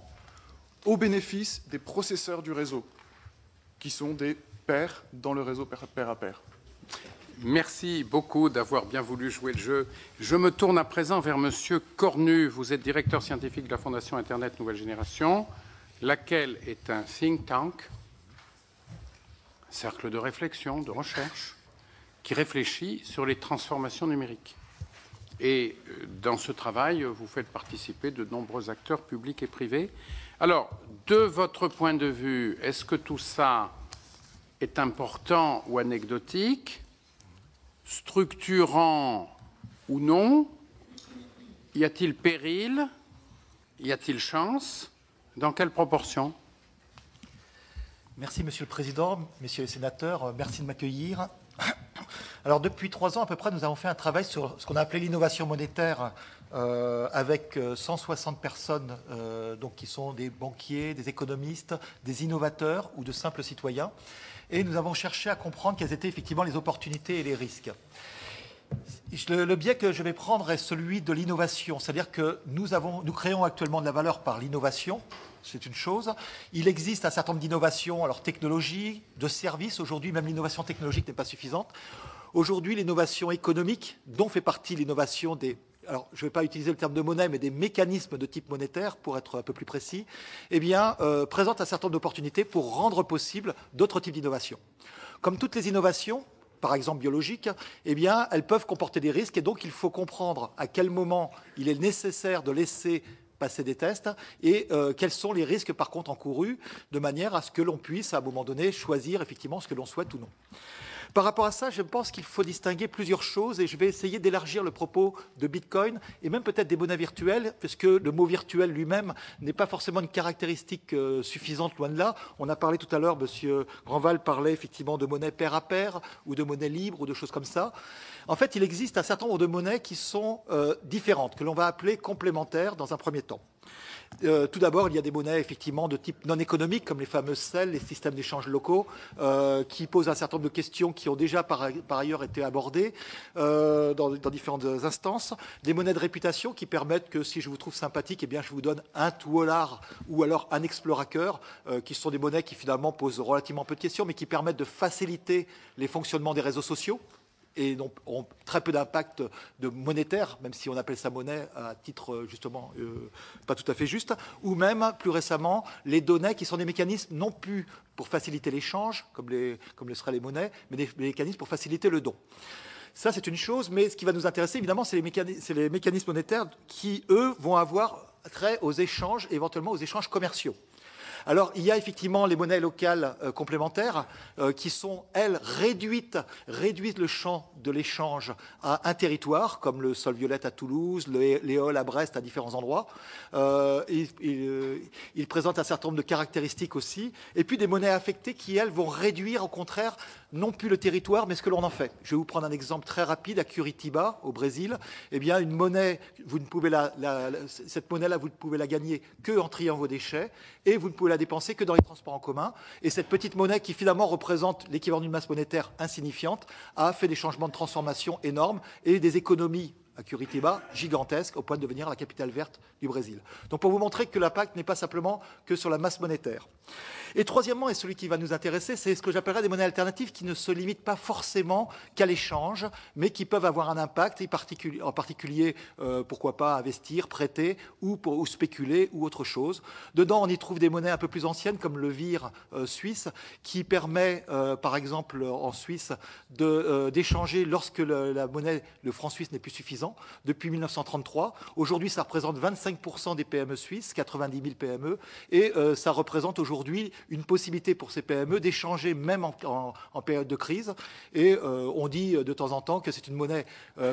au bénéfice des processeurs du réseau, qui sont des pairs dans le réseau pair à pair. Merci beaucoup d'avoir bien voulu jouer le jeu. Je me tourne à présent vers Monsieur Cornu. Vous êtes directeur scientifique de la Fondation Internet Nouvelle Génération, laquelle est un think tank, cercle de réflexion, de recherche, qui réfléchit sur les transformations numériques. Et dans ce travail, vous faites participer de nombreux acteurs publics et privés. Alors, de votre point de vue, est-ce que tout ça est important ou anecdotique, structurant ou non? Y a-t-il péril? Y a-t-il chance? Dans quelle proportion? Merci, Monsieur le Président, Messieurs les sénateurs, merci de m'accueillir. Alors, depuis 3 ans à peu près, nous avons fait un travail sur ce qu'on a appelé l'innovation monétaire avec 160 personnes donc, qui sont des banquiers, des économistes, des innovateurs ou de simples citoyens. Et nous avons cherché à comprendre quelles étaient effectivement les opportunités et les risques. Le biais que je vais prendre est celui de l'innovation, c'est-à-dire que nous créons actuellement de la valeur par l'innovation, c'est une chose. Il existe un certain nombre d'innovations, alors technologie, de services. Aujourd'hui, même l'innovation technologique n'est pas suffisante. Aujourd'hui, l'innovation économique, dont fait partie l'innovation des... Alors, je ne vais pas utiliser le terme de monnaie, mais des mécanismes de type monétaire, pour être un peu plus précis, eh bien, présente un certain nombre d'opportunités pour rendre possible d'autres types d'innovations. Comme toutes les innovations, par exemple biologiques, eh bien, elles peuvent comporter des risques et donc il faut comprendre à quel moment il est nécessaire de laisser passer des tests et quels sont les risques par contre encourus de manière à ce que l'on puisse à un moment donné choisir effectivement ce que l'on souhaite ou non. Par rapport à ça, je pense qu'il faut distinguer plusieurs choses et je vais essayer d'élargir le propos de Bitcoin et même peut-être des monnaies virtuelles, parce que le mot virtuel lui-même n'est pas forcément une caractéristique suffisante, loin de là. On a parlé tout à l'heure, M. Grandval parlait effectivement de monnaie pair à pair ou de monnaie libre ou de choses comme ça. En fait, il existe un certain nombre de monnaies qui sont différentes, que l'on va appeler complémentaires dans un premier temps. Tout d'abord, il y a des monnaies effectivement de type non économique, comme les fameuses CEL, les systèmes d'échange locaux, qui posent un certain nombre de questions qui ont déjà par ailleurs été abordées dans différentes instances. Des monnaies de réputation qui permettent que si je vous trouve sympathique, eh bien, je vous donne un $, ou alors un Explorateur, qui sont des monnaies qui finalement posent relativement peu de questions, mais qui permettent de faciliter les fonctionnements des réseaux sociaux et ont très peu d'impact de monétaire, même si on appelle ça monnaie à titre justement pas tout à fait juste, ou même plus récemment les données qui sont des mécanismes non plus pour faciliter l'échange, comme le seraient les monnaies, mais des mécanismes pour faciliter le don. Ça, c'est une chose, mais ce qui va nous intéresser, évidemment, c'est les mécanismes monétaires qui, eux, vont avoir trait aux échanges, éventuellement aux échanges commerciaux. Alors, il y a effectivement les monnaies locales complémentaires qui sont, elles, réduisent le champ de l'échange à un territoire, comme le sol violette à Toulouse, l'éole à Brest, à différents endroits. Ils présentent un certain nombre de caractéristiques aussi. Et puis des monnaies affectées qui, elles, vont réduire, au contraire, non plus le territoire, mais ce que l'on en fait. Je vais vous prendre un exemple très rapide. À Curitiba, au Brésil, eh bien, une monnaie, cette monnaie-là, vous ne pouvez la gagner que en triant vos déchets, et vous ne pouvez la dépenser que dans les transports en commun. Et cette petite monnaie, qui finalement représente l'équivalent d'une masse monétaire insignifiante, a fait des changements de transformation énormes et des économies à Curitiba, gigantesque, au point de devenir la capitale verte du Brésil. Donc pour vous montrer que l'impact n'est pas simplement que sur la masse monétaire. Et troisièmement, et celui qui va nous intéresser, c'est ce que j'appellerais des monnaies alternatives qui ne se limitent pas forcément qu'à l'échange, mais qui peuvent avoir un impact, en particulier, pourquoi pas, investir, prêter, ou spéculer, ou autre chose. Dedans, on y trouve des monnaies un peu plus anciennes, comme le VIR suisse, qui permet, par exemple, en Suisse, d'échanger lorsque la monnaie, le franc suisse, n'est plus suffisant, depuis 1933. Aujourd'hui, ça représente 25% des PME suisses, 90 000 PME, et ça représente aujourd'hui une possibilité pour ces PME d'échanger même en période de crise. Et on dit de temps en temps que c'est une monnaie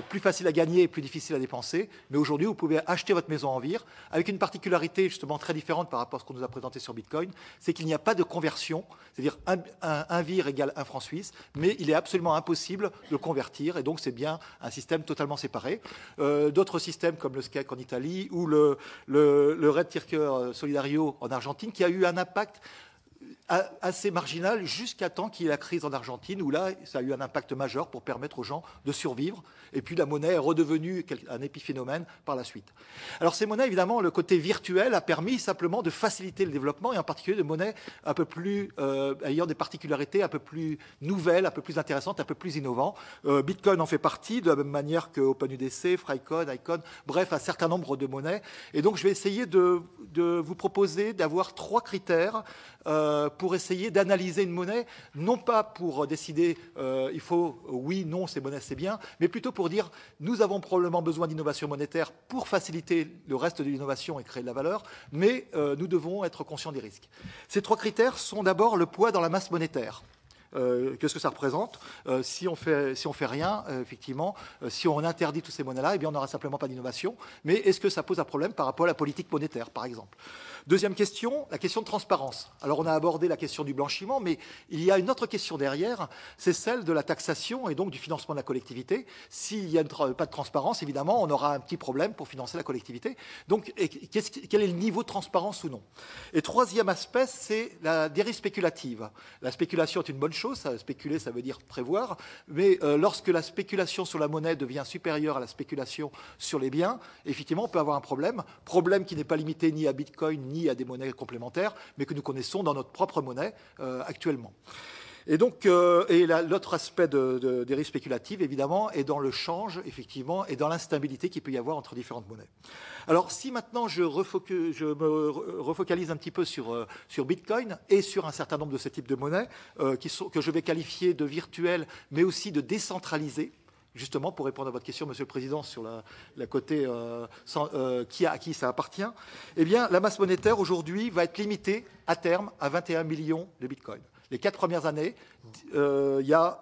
plus facile à gagner et plus difficile à dépenser. Mais aujourd'hui, vous pouvez acheter votre maison en VIR avec une particularité justement très différente par rapport à ce qu'on nous a présenté sur Bitcoin, c'est qu'il n'y a pas de conversion, c'est-à-dire un VIR égale un franc suisse, mais il est absolument impossible de le convertir. Et donc, c'est bien un système totalement séparé. D'autres systèmes comme le SCEC en Italie ou le Red Tirker Solidario en Argentine, qui a eu un impact assez marginal jusqu'à temps qu'il y ait la crise en Argentine, où là, ça a eu un impact majeur pour permettre aux gens de survivre. Et puis la monnaie est redevenue un épiphénomène par la suite. Alors ces monnaies, évidemment, le côté virtuel a permis simplement de faciliter le développement, et en particulier de monnaies un peu plus ayant des particularités un peu plus nouvelles, un peu plus intéressantes, un peu plus innovantes. Bitcoin en fait partie, de la même manière que OpenUDC, Frycoin, Icon, bref, un certain nombre de monnaies. Et donc je vais essayer de vous proposer d'avoir 3 critères pour essayer d'analyser une monnaie, non pas pour décider il faut oui, non, ces monnaies c'est bien, mais plutôt pour dire nous avons probablement besoin d'innovation monétaire pour faciliter le reste de l'innovation et créer de la valeur, mais nous devons être conscients des risques. Ces 3 critères sont d'abord le poids dans la masse monétaire. Qu'est-ce que ça représente? Si on fait rien, effectivement, si on interdit toutes ces monnaies-là, eh bien, on n'aura simplement pas d'innovation. Mais est-ce que ça pose un problème par rapport à la politique monétaire, par exemple? Deuxième question, la question de transparence. Alors, on a abordé la question du blanchiment, mais il y a une autre question derrière, c'est celle de la taxation et donc du financement de la collectivité. S'il n'y a pas de transparence, évidemment, on aura un petit problème pour financer la collectivité. Donc, quel est le niveau de transparence ou non? Et troisième aspect, c'est la dérive spéculative. La spéculation est une bonne chose, spéculer, ça veut dire prévoir, mais lorsque la spéculation sur la monnaie devient supérieure à la spéculation sur les biens, effectivement, on peut avoir un problème qui n'est pas limité ni à Bitcoin, ni à des monnaies complémentaires, mais que nous connaissons dans notre propre monnaie actuellement. Et donc, l'autre aspect des risques spéculatifs, évidemment, est dans le change, effectivement, et dans l'instabilité qu'il peut y avoir entre différentes monnaies. Alors, si maintenant je me refocalise un petit peu sur Bitcoin et sur un certain nombre de ces types de monnaies, que je vais qualifier de virtuelles, mais aussi de décentralisées, justement, pour répondre à votre question, Monsieur le Président, sur la côté à qui ça appartient, eh bien, la masse monétaire, aujourd'hui, va être limitée, à terme, à 21 millions de Bitcoin. Les 4 premières années, il y a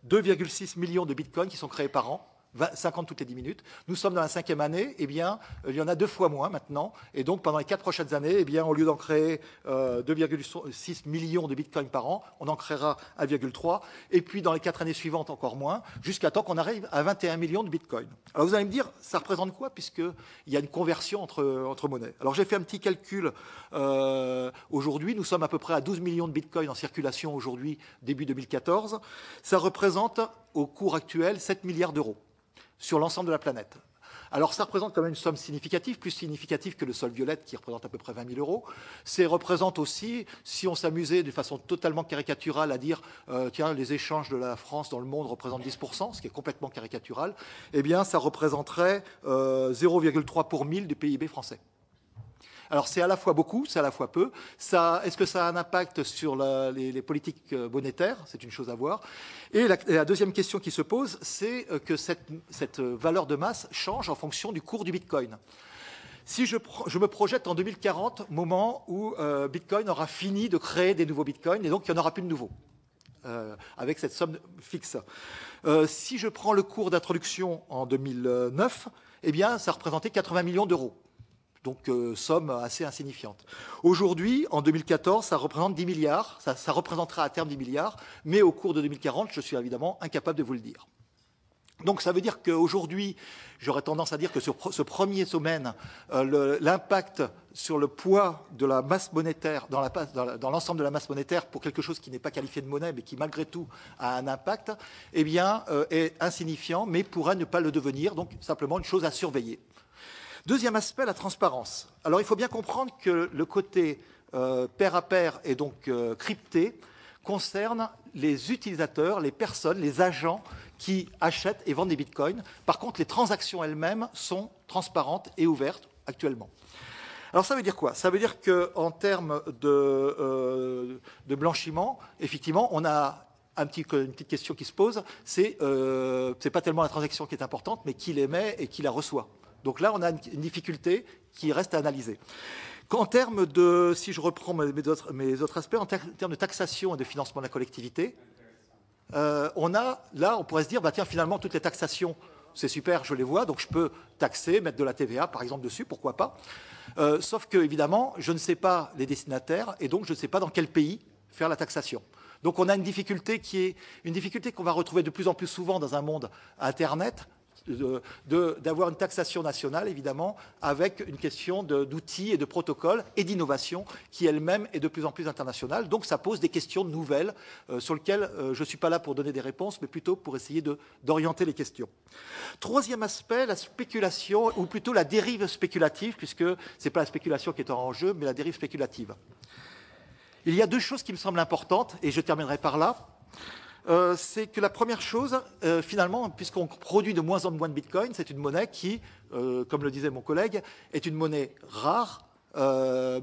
2,6 millions de Bitcoins qui sont créés par an, 50 toutes les 10 minutes. Nous sommes dans la 5e année, eh bien, il y en a 2 fois moins maintenant. Et donc, pendant les 4 prochaines années, eh bien, au lieu d'en créer 2,6 millions de bitcoins par an, on en créera 1,3. Et puis, dans les 4 années suivantes, encore moins, jusqu'à temps qu'on arrive à 21 millions de bitcoins. Alors, vous allez me dire, ça représente quoi? Puisqu'il y a une conversion entre monnaies. Alors, j'ai fait un petit calcul. Aujourd'hui, nous sommes à peu près à 12 millions de bitcoins en circulation aujourd'hui, début 2014. Ça représente, au cours actuel, 7 milliards d'euros sur l'ensemble de la planète. Alors ça représente quand même une somme significative, plus significative que le sol violette qui représente à peu près 20 000 euros. Ça représente aussi, si on s'amusait de façon totalement caricaturale à dire tiens, les échanges de la France dans le monde représentent 10%, ce qui est complètement caricatural, eh bien ça représenterait 0,3 pour 1000 du PIB français. Alors c'est à la fois beaucoup, c'est à la fois peu. Est-ce que ça a un impact sur les politiques monétaires? C'est une chose à voir. Et la deuxième question qui se pose, c'est que cette valeur de masse change en fonction du cours du Bitcoin. Si je me projette en 2040, moment où Bitcoin aura fini de créer des nouveaux Bitcoins, et donc il n'y en aura plus de nouveaux, avec cette somme fixe. Si je prends le cours d'introduction en 2009, eh bien ça représentait 80 millions d'euros. Donc, somme assez insignifiante. Aujourd'hui, en 2014, ça représente 10 milliards, ça représentera à terme 10 milliards, mais au cours de 2040, je suis évidemment incapable de vous le dire. Donc, ça veut dire qu'aujourd'hui, j'aurais tendance à dire que sur ce premier domaine, l'impact sur le poids de la masse monétaire, dans l'ensemble de la masse monétaire, pour quelque chose qui n'est pas qualifié de monnaie, mais qui malgré tout a un impact, eh bien, est insignifiant, mais pourrait ne pas le devenir, donc simplement une chose à surveiller. Deuxième aspect, la transparence. Alors, il faut bien comprendre que le côté pair à pair et donc crypté concerne les utilisateurs, les personnes, les agents qui achètent et vendent des bitcoins. Par contre, les transactions elles-mêmes sont transparentes et ouvertes actuellement. Alors, ça veut dire quoi? Ça veut dire qu'en termes de blanchiment, effectivement, on a une petite question qui se pose, c'est pas tellement la transaction qui est importante, mais qui l'émet et qui la reçoit. Donc là, on a une difficulté qui reste à analyser. En termes de, si je reprends mes autres aspects, en termes de taxation et de financement de la collectivité, on pourrait se dire, bah, tiens, finalement, toutes les taxations, c'est super, je les vois, donc je peux taxer, mettre de la TVA, par exemple, dessus, pourquoi pas. Sauf que, évidemment, je ne sais pas les destinataires, et donc je ne sais pas dans quel pays faire la taxation. Donc on a une difficulté qu'on va retrouver de plus en plus souvent dans un monde Internet, d'avoir une taxation nationale, évidemment, avec une question d'outils et de protocoles et d'innovation qui elle-même est de plus en plus internationale. Donc ça pose des questions nouvelles sur lesquelles je ne suis pas là pour donner des réponses, mais plutôt pour essayer d'orienter les questions. Troisième aspect, la spéculation, ou plutôt la dérive spéculative, puisque ce n'est pas la spéculation qui est en jeu, mais la dérive spéculative. Il y a 2 choses qui me semblent importantes, et je terminerai par là. C'est que la première chose, finalement, puisqu'on produit de moins en moins de bitcoin, c'est une monnaie qui, comme le disait mon collègue, est une monnaie rare,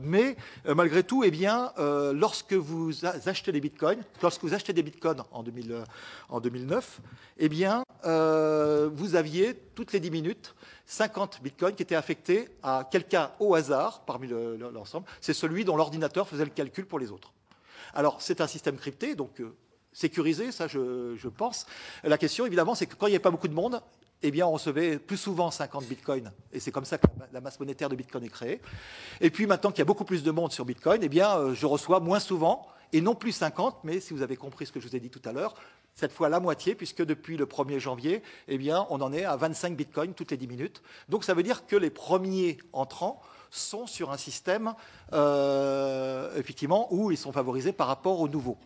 mais malgré tout, eh bien, lorsque vous achetez des bitcoins, en 2009, eh bien, vous aviez toutes les 10 minutes 50 bitcoins qui étaient affectés à quelqu'un au hasard parmi l'ensemble. C'est celui dont l'ordinateur faisait le calcul pour les autres. Alors, c'est un système crypté, donc sécurisé, ça je pense. La question, évidemment, c'est que quand il n'y avait pas beaucoup de monde, eh bien, on recevait plus souvent 50 bitcoins. Et c'est comme ça que la masse monétaire de bitcoin est créée. Et puis maintenant qu'il y a beaucoup plus de monde sur bitcoin, eh bien, je reçois moins souvent, et non plus 50, mais si vous avez compris ce que je vous ai dit tout à l'heure, cette fois la moitié, puisque depuis le 1er janvier, eh bien, on en est à 25 bitcoins toutes les 10 minutes. Donc ça veut dire que les premiers entrants sont sur un système, effectivement, où ils sont favorisés par rapport aux nouveaux.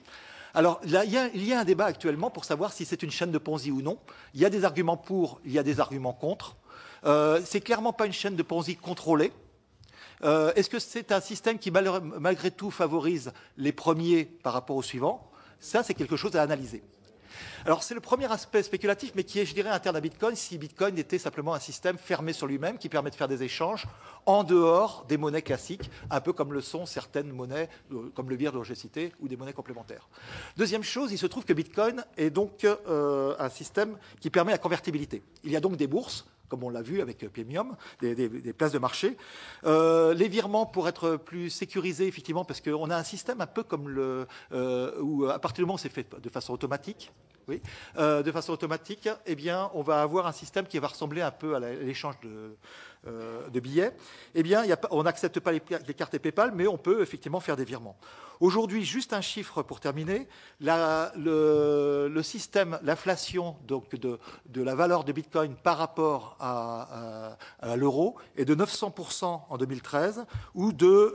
Alors, là, il y a un débat actuellement pour savoir si c'est une chaîne de Ponzi ou non. Il y a des arguments pour, il y a des arguments contre. C'est clairement pas une chaîne de Ponzi contrôlée. Est-ce que c'est un système qui, malgré tout, favorise les premiers par rapport aux suivants? Ça, c'est quelque chose à analyser. Alors, c'est le premier aspect spéculatif, mais qui est, je dirais, interne à Bitcoin, si Bitcoin était simplement un système fermé sur lui-même, qui permet de faire des échanges en dehors des monnaies classiques, un peu comme le sont certaines monnaies, comme le birr dont j'ai cité, ou des monnaies complémentaires. Deuxième chose, il se trouve que Bitcoin est donc un système qui permet la convertibilité. Il y a donc des bourses, comme on l'a vu avec Premium, des places de marché. Les virements, pour être plus sécurisés, effectivement, parce qu'on a un système un peu comme où à partir du moment où c'est fait de façon automatique, oui, de façon automatique, eh bien, on va avoir un système qui va ressembler un peu à l'échange de billets. Eh bien, on n'accepte pas les cartes PayPal, mais on peut effectivement faire des virements. Aujourd'hui, juste un chiffre pour terminer, le système, l'inflation donc de la valeur de Bitcoin par rapport à l'euro est de 900% en 2013 ou de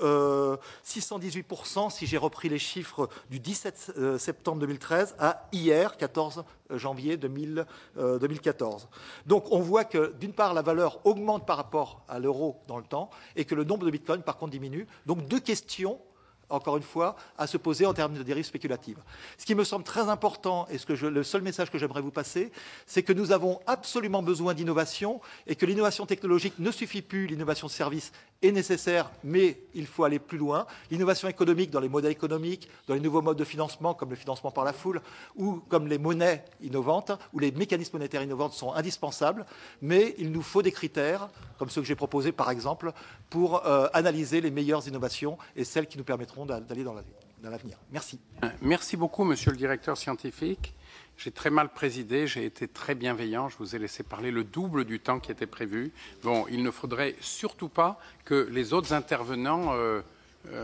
618% si j'ai repris les chiffres du 17 septembre 2013 à hier, 14 janvier 2014. Donc on voit que d'une part la valeur augmente par rapport à l'euro dans le temps et que le nombre de Bitcoin par contre diminue. Donc deux questions, encore une fois, à se poser en termes de dérives spéculatives. Ce qui me semble très important, et le seul message que j'aimerais vous passer, c'est que nous avons absolument besoin d'innovation et que l'innovation technologique ne suffit plus, l'innovation de service est nécessaire, mais il faut aller plus loin. L'innovation économique dans les modèles économiques, dans les nouveaux modes de financement, comme le financement par la foule, ou comme les monnaies innovantes, ou les mécanismes monétaires innovants sont indispensables, mais il nous faut des critères, comme ceux que j'ai proposés par exemple, pour analyser les meilleures innovations et celles qui nous permettront d'aller dans l'avenir. Merci. Merci beaucoup, monsieur le directeur scientifique. J'ai très mal présidé, j'ai été très bienveillant, je vous ai laissé parler le double du temps qui était prévu. Bon, il ne faudrait surtout pas que les autres intervenants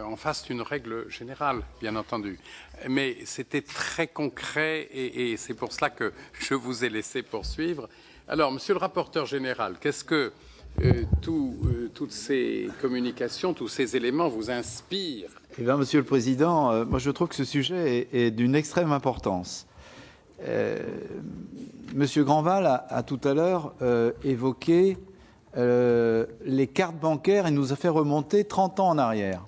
en fassent une règle générale, bien entendu. Mais c'était très concret et c'est pour cela que je vous ai laissé poursuivre. Alors, monsieur le rapporteur général, qu'est-ce que toutes ces communications, tous ces éléments vous inspirent? Eh bien, Monsieur le Président, moi je trouve que ce sujet est d'une extrême importance. Monsieur Grandval a tout à l'heure évoqué les cartes bancaires et nous a fait remonter 30 ans en arrière.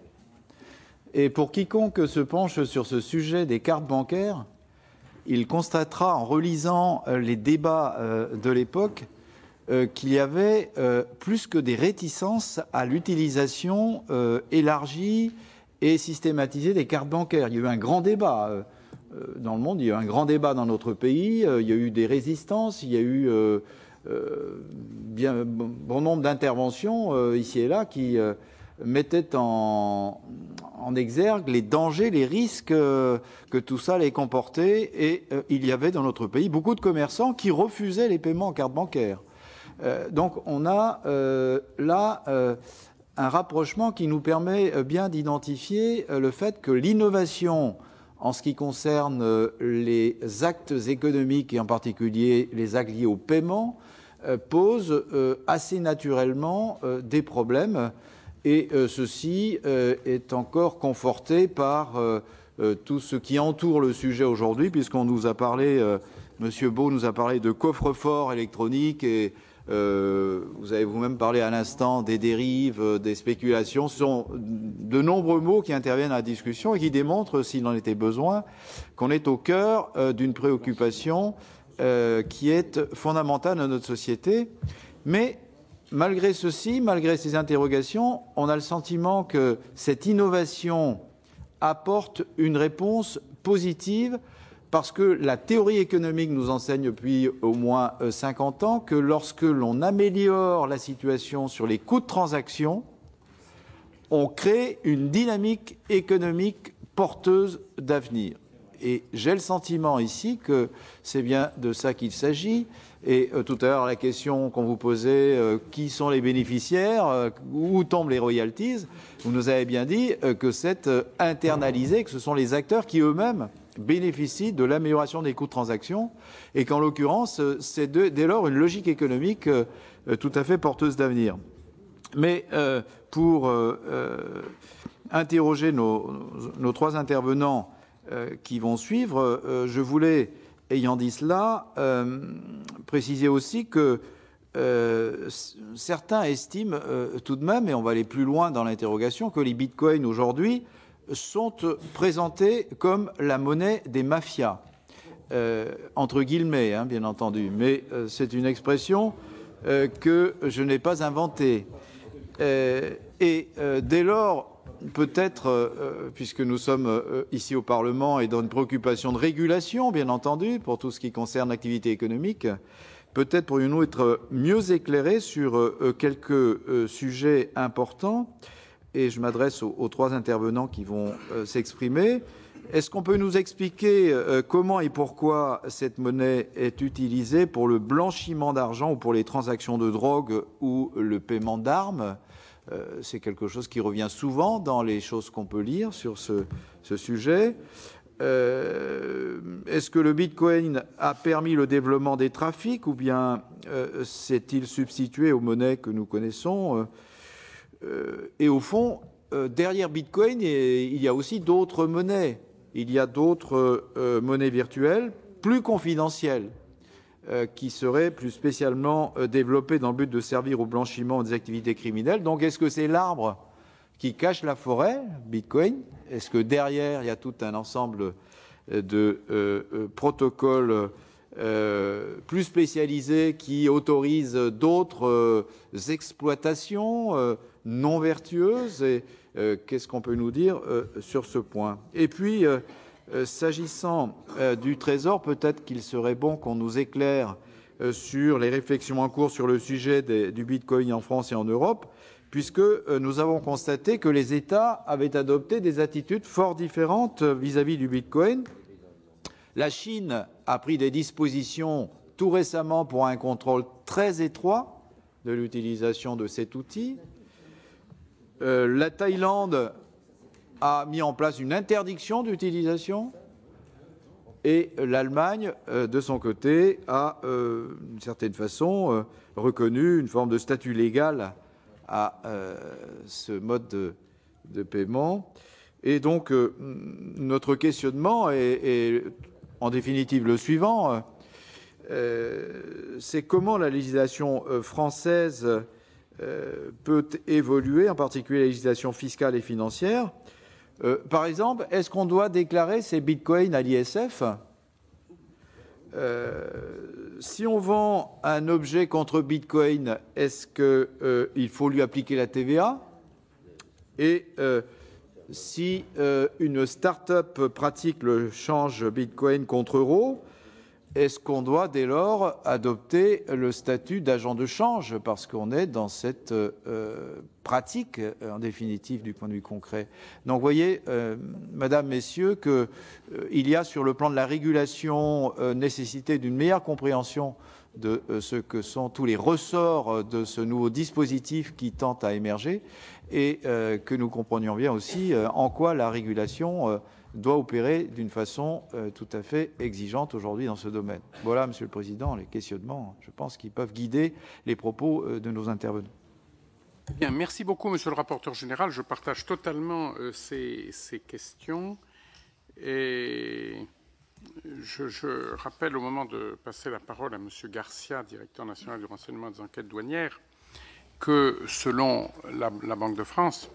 Et pour quiconque se penche sur ce sujet des cartes bancaires, il constatera en relisant les débats de l'époque qu'il y avait plus que des réticences à l'utilisation élargie et systématisée des cartes bancaires. Il y a eu un grand débat dans le monde, il y a eu un grand débat dans notre pays, il y a eu des résistances, il y a eu bien bon nombre d'interventions ici et là qui mettaient en exergue les dangers, les risques que tout ça allait comporter. Et il y avait dans notre pays beaucoup de commerçants qui refusaient les paiements en carte bancaire. Donc on a là un rapprochement qui nous permet bien d'identifier le fait que l'innovation en ce qui concerne les actes économiques et en particulier les actes liés au paiement pose assez naturellement des problèmes et ceci est encore conforté par tout ce qui entoure le sujet aujourd'hui puisqu'on nous a parlé, Monsieur Beau nous a parlé de coffre-fort électronique et vous avez vous-même parlé à l'instant des dérives, des spéculations. Ce sont de nombreux mots qui interviennent à la discussion et qui démontrent, s'il en était besoin, qu'on est au cœur d'une préoccupation qui est fondamentale dans notre société. Mais malgré ceci, malgré ces interrogations, on a le sentiment que cette innovation apporte une réponse positive parce que la théorie économique nous enseigne depuis au moins 50 ans que lorsque l'on améliore la situation sur les coûts de transaction, on crée une dynamique économique porteuse d'avenir. Et j'ai le sentiment ici que c'est bien de ça qu'il s'agit. Et tout à l'heure, la question qu'on vous posait, qui sont les bénéficiaires, où tombent les royalties, vous nous avez bien dit que c'est internalisé, que ce sont les acteurs qui eux-mêmes bénéficient de l'amélioration des coûts de transaction, et qu'en l'occurrence, c'est dès lors une logique économique tout à fait porteuse d'avenir. Mais pour interroger nos trois intervenants qui vont suivre, je voulais, ayant dit cela, préciser aussi que certains estiment tout de même, et on va aller plus loin dans l'interrogation, que les bitcoins aujourd'hui sont présentés comme la monnaie des mafias, entre guillemets, hein, bien entendu, mais c'est une expression que je n'ai pas inventée. Et dès lors, peut-être, puisque nous sommes ici au Parlement et dans une préoccupation de régulation, bien entendu, pour tout ce qui concerne l'activité économique, peut-être pourrions-nous être mieux éclairés sur quelques sujets importants. Et je m'adresse aux trois intervenants qui vont s'exprimer. Est-ce qu'on peut nous expliquer comment et pourquoi cette monnaie est utilisée pour le blanchiment d'argent ou pour les transactions de drogue ou le paiement d'armes? C'est quelque chose qui revient souvent dans les choses qu'on peut lire sur ce sujet. Est-ce que le bitcoin a permis le développement des trafics ou bien s'est-il substitué aux monnaies que nous connaissons? Et au fond, derrière bitcoin, il y a aussi d'autres monnaies. Il y a d'autres monnaies virtuelles plus confidentielles qui seraient plus spécialement développées dans le but de servir au blanchiment des activités criminelles. Donc, est-ce que c'est l'arbre qui cache la forêt, Bitcoin? Est-ce que derrière, il y a tout un ensemble de protocoles plus spécialisés qui autorisent d'autres exploitations non vertueuses? Et qu'est-ce qu'on peut nous dire sur ce point? Et puis, s'agissant du Trésor, peut-être qu'il serait bon qu'on nous éclaire sur les réflexions en cours sur le sujet du Bitcoin en France et en Europe, puisque nous avons constaté que les États avaient adopté des attitudes fort différentes vis-à-vis du Bitcoin. La Chine a pris des dispositions tout récemment pour un contrôle très étroit de l'utilisation de cet outil. La Thaïlande a mis en place une interdiction d'utilisation et l'Allemagne, de son côté, a, d'une certaine façon, reconnu une forme de statut légal à ce mode de paiement. Et donc, notre questionnement est en définitive le suivant, c'est comment la législation française peut évoluer, en particulier la législation fiscale et financière. Par exemple, est-ce qu'on doit déclarer ces bitcoins à l'ISF? Si on vend un objet contre bitcoin, est-ce qu'il faut lui appliquer la TVA? Et si une start-up pratique le change bitcoin contre euro, est-ce qu'on doit dès lors adopter le statut d'agent de change parce qu'on est dans cette pratique, en définitive, du point de vue concret? Donc, vous voyez, Madame, Messieurs, qu'il y a sur le plan de la régulation nécessité d'une meilleure compréhension de ce que sont tous les ressorts de ce nouveau dispositif qui tente à émerger et que nous comprenions bien aussi en quoi la régulation doit opérer d'une façon tout à fait exigeante aujourd'hui dans ce domaine. Voilà, Monsieur le Président, les questionnements, je pense, qui peuvent guider les propos de nos intervenants. Bien, merci beaucoup, Monsieur le rapporteur général. Je partage totalement ces questions. Et je rappelle, au moment de passer la parole à Monsieur Garcia, directeur national du renseignement des enquêtes douanières, que selon la Banque de France,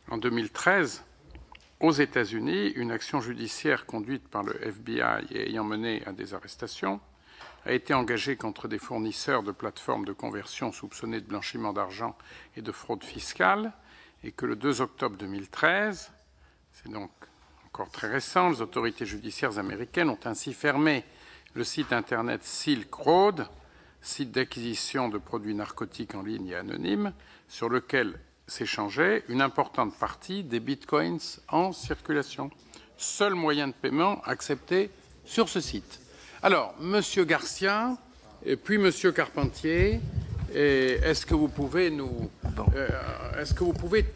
en 2013, aux États-Unis, une action judiciaire conduite par le FBI et ayant mené à des arrestations a été engagée contre des fournisseurs de plateformes de conversion soupçonnés de blanchiment d'argent et de fraude fiscale, et que le 2 octobre 2013, c'est donc encore très récent, les autorités judiciaires américaines ont ainsi fermé le site internet Silk Road, site d'acquisition de produits narcotiques en ligne et anonyme, sur lequel s'échangeait une importante partie des bitcoins en circulation seul moyen de paiement accepté sur ce site. Alors, Monsieur Garcia, et puis Monsieur Carpentier, est-ce que vous pouvez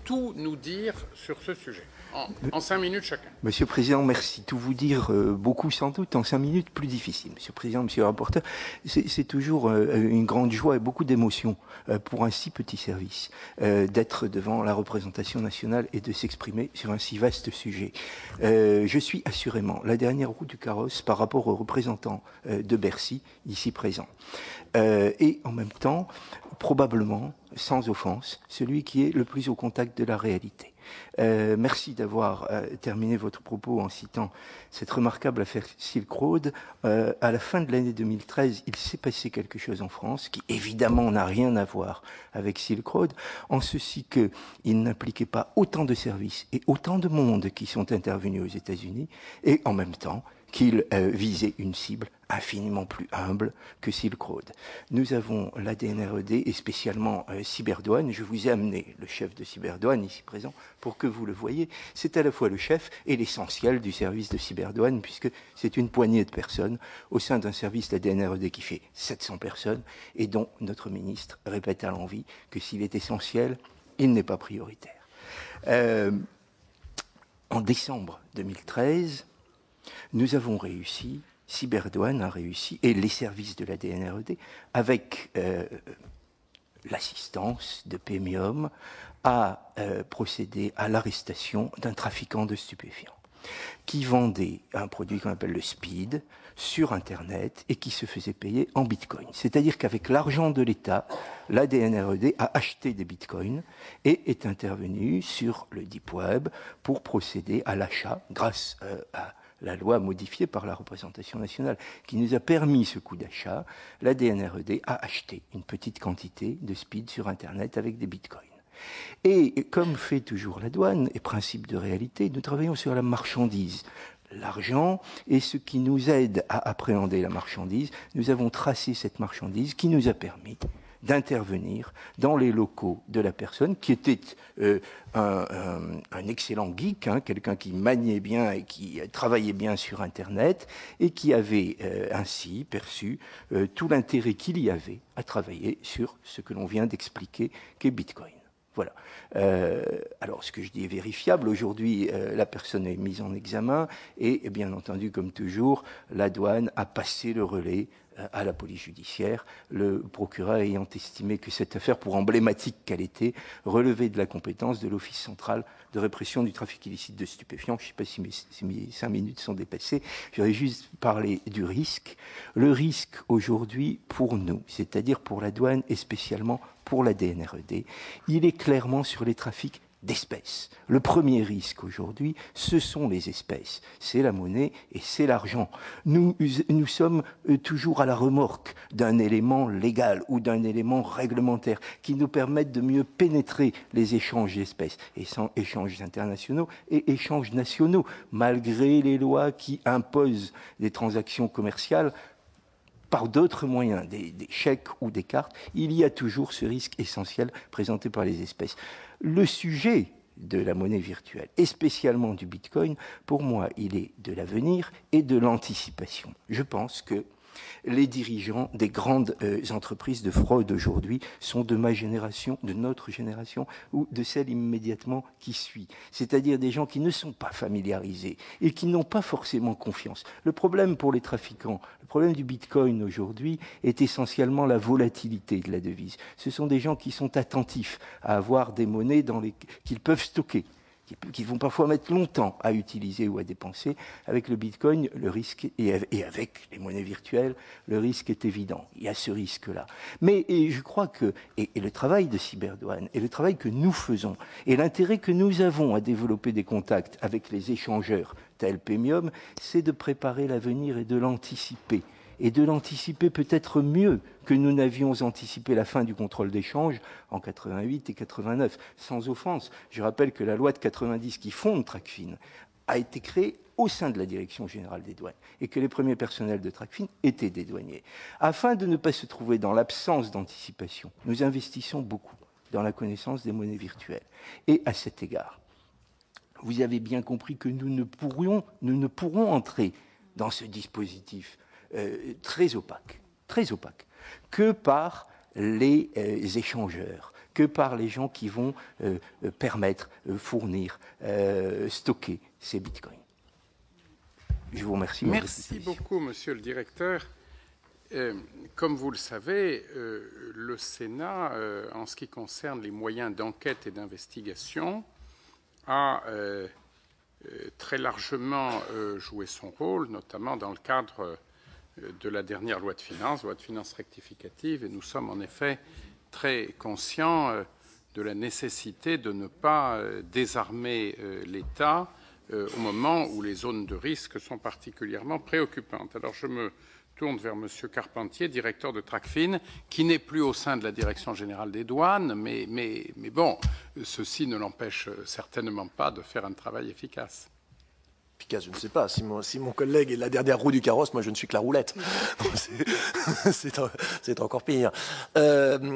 tout nous dire sur ce sujet en 5 minutes chacun? Monsieur le Président, merci. Tout vous dire, beaucoup sans doute, en 5 minutes, plus difficile. Monsieur le Président, Monsieur le rapporteur, c'est toujours une grande joie et beaucoup d'émotion pour un si petit service d'être devant la représentation nationale et de s'exprimer sur un si vaste sujet. Je suis assurément la dernière roue du carrosse par rapport aux représentants de Bercy, ici présents. Et en même temps, probablement, sans offense, celui qui est le plus au contact de la réalité. Merci d'avoir terminé votre propos en citant cette remarquable affaire Silk Road. À la fin de l'année 2013, il s'est passé quelque chose en France qui évidemment n'a rien à voir avec Silk Road, en ceci qu'il n'impliquait pas autant de services et autant de monde qui sont intervenus aux États-Unis, et en même temps qu'il visait une cible infiniment plus humble que Silk Road. Nous avons la DNRED et spécialement Cyberdouane. Je vous ai amené le chef de Cyberdouane ici présent pour que vous le voyez. C'est à la fois le chef et l'essentiel du service de Cyberdouane, puisque c'est une poignée de personnes au sein d'un service de la DNRED qui fait 700 personnes et dont notre ministre répète à l'envi que s'il est essentiel, il n'est pas prioritaire. En décembre 2013, nous avons réussi, Cyberdouane a réussi, et les services de la DNRED, avec l'assistance de Pemium, à procéder à l'arrestation d'un trafiquant de stupéfiants qui vendait un produit qu'on appelle le speed sur Internet et qui se faisait payer en bitcoin. C'est-à-dire qu'avec l'argent de l'État, la DNRED a acheté des bitcoins et est intervenue sur le Deep Web pour procéder à l'achat, grâce à la loi modifiée par la représentation nationale, qui nous a permis ce coup d'achat. La DNRED a acheté une petite quantité de speed sur Internet avec des bitcoins. Et comme fait toujours la douane, et principe de réalité, nous travaillons sur la marchandise. L'argent est ce qui nous aide à appréhender la marchandise. Nous avons tracé cette marchandise qui nous a permis d'intervenir dans les locaux de la personne qui était un excellent geek, hein, quelqu'un qui maniait bien et qui travaillait bien sur Internet et qui avait ainsi perçu tout l'intérêt qu'il y avait à travailler sur ce que l'on vient d'expliquer qu'est Bitcoin. Voilà. Alors, ce que je dis est vérifiable. Aujourd'hui, la personne est mise en examen et, bien entendu, comme toujours, la douane a passé le relais à la police judiciaire, le procureur ayant estimé que cette affaire, pour emblématique qu'elle était, relevait de la compétence de l'Office central de répression du trafic illicite de stupéfiants. Je ne sais pas si mes 5 minutes sont dépassées. Je vais juste parler du risque. Le risque aujourd'hui pour nous, c'est-à-dire pour la douane et spécialement pour la DNRED, il est clairement sur les trafics d'espèces. Le premier risque aujourd'hui, ce sont les espèces. C'est la monnaie et c'est l'argent. Nous sommes toujours à la remorque d'un élément légal ou d'un élément réglementaire qui nous permette de mieux pénétrer les échanges d'espèces, échanges internationaux et échanges nationaux, malgré les lois qui imposent des transactions commerciales par d'autres moyens, des chèques ou des cartes. Il y a toujours ce risque essentiel présenté par les espèces. Le sujet de la monnaie virtuelle, et spécialement du Bitcoin, pour moi, il est de l'avenir et de l'anticipation. Je pense que les dirigeants des grandes entreprises de fraude aujourd'hui sont de ma génération, de notre génération, ou de celle immédiatement qui suit. C'est-à-dire des gens qui ne sont pas familiarisés et qui n'ont pas forcément confiance. Le problème pour les trafiquants, le problème du Bitcoin aujourd'hui est essentiellement la volatilité de la devise. Ce sont des gens qui sont attentifs à avoir des monnaies qu'ils peuvent stocker, qui vont parfois mettre longtemps à utiliser ou à dépenser. Avec le Bitcoin, le risque, et avec les monnaies virtuelles, le risque est évident. Il y a ce risque-là. Mais je crois que, et le travail de Cyberdouane, et le travail que nous faisons, et l'intérêt que nous avons à développer des contacts avec les échangeurs tels Pemium, c'est de préparer l'avenir et de l'anticiper. Et de l'anticiper peut-être mieux que nous n'avions anticipé la fin du contrôle d'échange en 88 et 89. Sans offense, je rappelle que la loi de 90 qui fonde Tracfin a été créée au sein de la Direction générale des douanes et que les premiers personnels de Tracfin étaient des douaniers. Afin de ne pas se trouver dans l'absence d'anticipation, nous investissons beaucoup dans la connaissance des monnaies virtuelles. Et à cet égard, vous avez bien compris que nous ne pourrons entrer dans ce dispositif très opaque, que par les échangeurs, que par les gens qui vont permettre, fournir, stocker ces bitcoins. Je vous remercie. Merci beaucoup, monsieur le directeur. Comme vous le savez, le Sénat, en ce qui concerne les moyens d'enquête et d'investigation, a très largement joué son rôle, notamment dans le cadre de la dernière loi de finances rectificative, et nous sommes en effet très conscients de la nécessité de ne pas désarmer l'État au moment où les zones de risque sont particulièrement préoccupantes. Alors je me tourne vers M. Carpentier, directeur de Tracfin, qui n'est plus au sein de la Direction générale des douanes, mais bon, ceci ne l'empêche certainement pas de faire un travail efficace. Je ne sais pas. Si mon collègue est la dernière roue du carrosse, moi je ne suis que la roulette. C'est encore pire. Je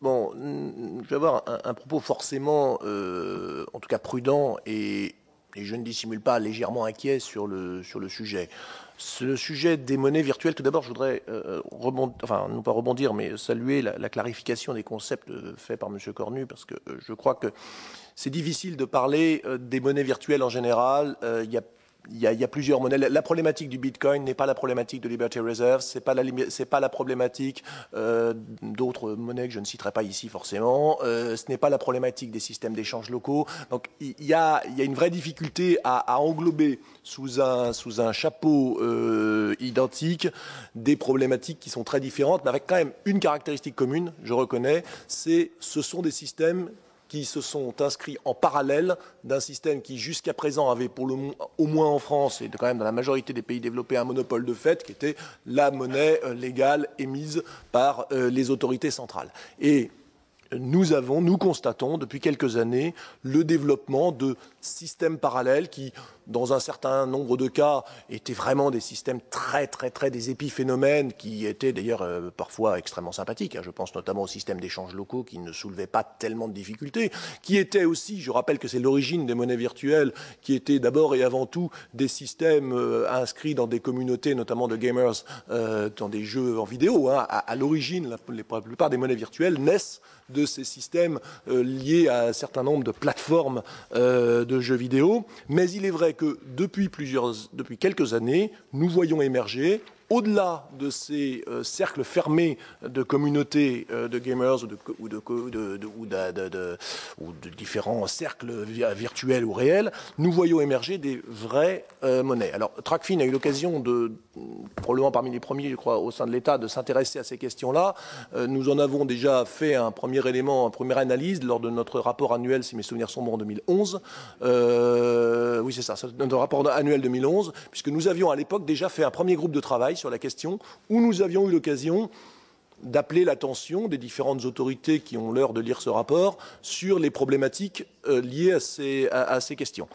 vais avoir un propos forcément, en tout cas prudent, et je ne dissimule pas, légèrement inquiet sur le sujet. Le sujet des monnaies virtuelles, tout d'abord, je voudrais non pas rebondir, mais saluer la clarification des concepts faits par M. Cornu, parce que je crois que c'est difficile de parler des monnaies virtuelles en général. Il y a plusieurs monnaies. La problématique du Bitcoin n'est pas la problématique de Liberty Reserve, c'est pas la problématique d'autres monnaies que je ne citerai pas ici forcément. Ce n'est pas la problématique des systèmes d'échange locaux. Donc il y a une vraie difficulté à englober sous un chapeau identique des problématiques qui sont très différentes, mais avec quand même une caractéristique commune, je reconnais, ce sont des systèmes qui se sont inscrits en parallèle d'un système qui, jusqu'à présent, avait, au moins en France et quand même dans la majorité des pays développés, un monopole de fait, qui était la monnaie légale émise par les autorités centrales. Et nous constatons depuis quelques années le développement de systèmes parallèles qui, dans un certain nombre de cas, étaient vraiment des systèmes très des épiphénomènes qui étaient d'ailleurs parfois extrêmement sympathiques. Je pense notamment aux systèmes d'échange locaux qui ne soulevaient pas tellement de difficultés, qui étaient aussi, je rappelle que c'est l'origine des monnaies virtuelles, qui étaient d'abord et avant tout des systèmes inscrits dans des communautés, notamment de gamers, dans des jeux en vidéo. À l'origine, la plupart des monnaies virtuelles naissent de ces systèmes liés à un certain nombre de plateformes de jeux vidéo. Mais il est vrai que depuis quelques années, nous voyons émerger, au-delà de ces cercles fermés de communautés de gamers ou de différents cercles virtuels ou réels, nous voyons émerger des vraies monnaies. Alors, Tracfin a eu l'occasion probablement parmi les premiers, je crois, au sein de l'État, de s'intéresser à ces questions-là. Nous en avons déjà fait une première analyse lors de notre rapport annuel, si mes souvenirs sont bons, en 2011. Oui, c'est ça, notre rapport annuel 2011, puisque nous avions à l'époque déjà fait un premier groupe de travail sur la question, où nous avions eu l'occasion d'appeler l'attention des différentes autorités qui ont l'heure de lire ce rapport sur les problématiques liées à ces questions.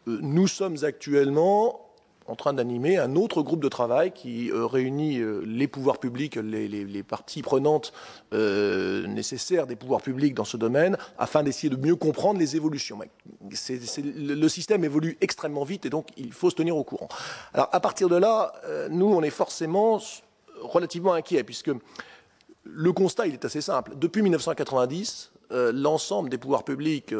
Nous sommes actuellement en train d'animer un autre groupe de travail qui réunit les pouvoirs publics, les parties prenantes nécessaires des pouvoirs publics dans ce domaine, afin d'essayer de mieux comprendre les évolutions. Le système évolue extrêmement vite et donc il faut se tenir au courant. Alors à partir de là, nous on est forcément relativement inquiets, puisque le constat il est assez simple. Depuis 1990, l'ensemble des pouvoirs publics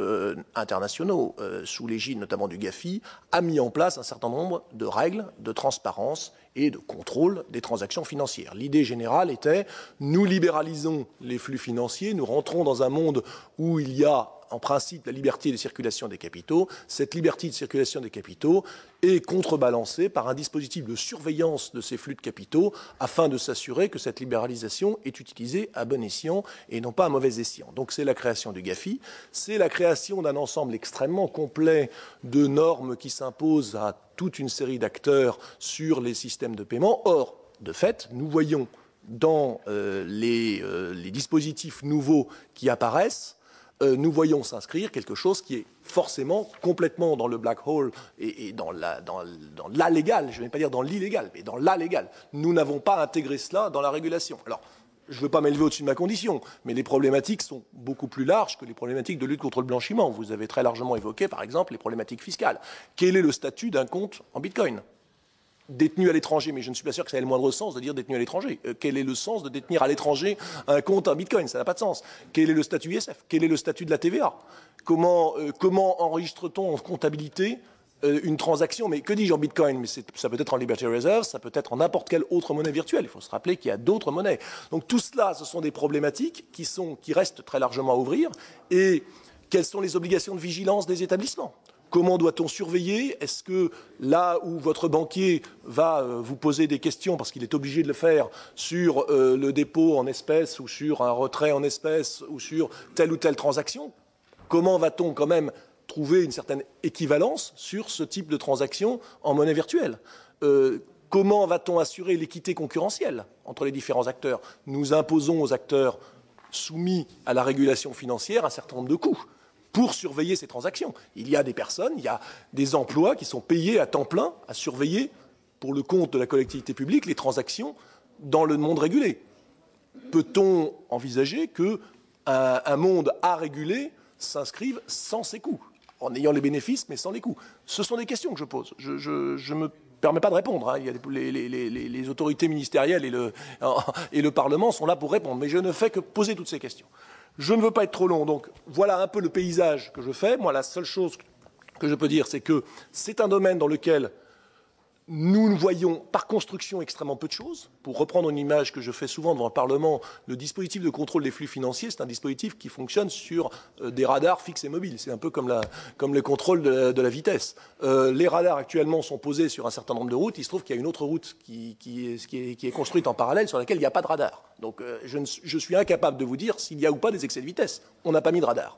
internationaux, sous l'égide notamment du GAFI, a mis en place un certain nombre de règles de transparence et de contrôle des transactions financières. L'idée générale était, nous libéralisons les flux financiers, nous rentrons dans un monde où il y a en principe la liberté de circulation des capitaux. Cette liberté de circulation des capitaux est contrebalancée par un dispositif de surveillance de ces flux de capitaux afin de s'assurer que cette libéralisation est utilisée à bon escient et non pas à mauvais escient. Donc c'est la création du GAFI, c'est la création d'un ensemble extrêmement complet de normes qui s'imposent à toute une série d'acteurs sur les systèmes de paiement. Or, de fait, nous voyons dans les dispositifs nouveaux qui apparaissent, nous voyons s'inscrire quelque chose qui est forcément complètement dans le black hole et dans la légale, je ne vais pas dire dans l'illégal, mais dans la légale. Nous n'avons pas intégré cela dans la régulation. Alors, je ne veux pas m'élever au-dessus de ma condition, mais les problématiques sont beaucoup plus larges que les problématiques de lutte contre le blanchiment. Vous avez très largement évoqué, par exemple, les problématiques fiscales. Quel est le statut d'un compte en bitcoin détenu à l'étranger, mais je ne suis pas sûr que ça ait le moindre sens de dire détenu à l'étranger. Quel est le sens de détenir à l'étranger un compte en bitcoin? Ça n'a pas de sens. Quel est le statut ISF? Quel est le statut de la TVA? Comment enregistre-t-on en comptabilité une transaction? Mais que dis-je en bitcoin? Mais ça peut être en Liberty Reserve, ça peut être en n'importe quelle autre monnaie virtuelle. Il faut se rappeler qu'il y a d'autres monnaies. Donc tout cela, ce sont des problématiques qui restent très largement à ouvrir. Et quelles sont les obligations de vigilance des établissements? Comment doit-on surveiller? Est-ce que là où votre banquier va vous poser des questions, parce qu'il est obligé de le faire, sur le dépôt en espèces ou sur un retrait en espèces ou sur telle ou telle transaction, comment va-t-on quand même trouver une certaine équivalence sur ce type de transaction en monnaie virtuelle? Comment va-t-on assurer l'équité concurrentielle entre les différents acteurs? Nous imposons aux acteurs soumis à la régulation financière un certain nombre de coûts pour surveiller ces transactions. Il y a des personnes, il y a des emplois qui sont payés à temps plein à surveiller, pour le compte de la collectivité publique, les transactions dans le monde régulé. Peut-on envisager qu'un monde à réguler s'inscrive sans ces coûts, en ayant les bénéfices mais sans les coûts? Ce sont des questions que je pose. Je ne me permets pas de répondre. Hein. Il y a les autorités ministérielles et le Parlement sont là pour répondre, mais je ne fais que poser toutes ces questions. Je ne veux pas être trop long, donc voilà un peu le paysage que je fais. Moi, la seule chose que je peux dire, c'est que c'est un domaine dans lequel nous voyons par construction extrêmement peu de choses. Pour reprendre une image que je fais souvent devant le Parlement, le dispositif de contrôle des flux financiers, c'est un dispositif qui fonctionne sur des radars fixes et mobiles. C'est un peu comme le contrôle de la vitesse. Les radars actuellement sont posés sur un certain nombre de routes. Il se trouve qu'il y a une autre route qui est construite en parallèle sur laquelle il n'y a pas de radar. Donc je suis incapable de vous dire s'il y a ou pas des excès de vitesse. On n'a pas mis de radar.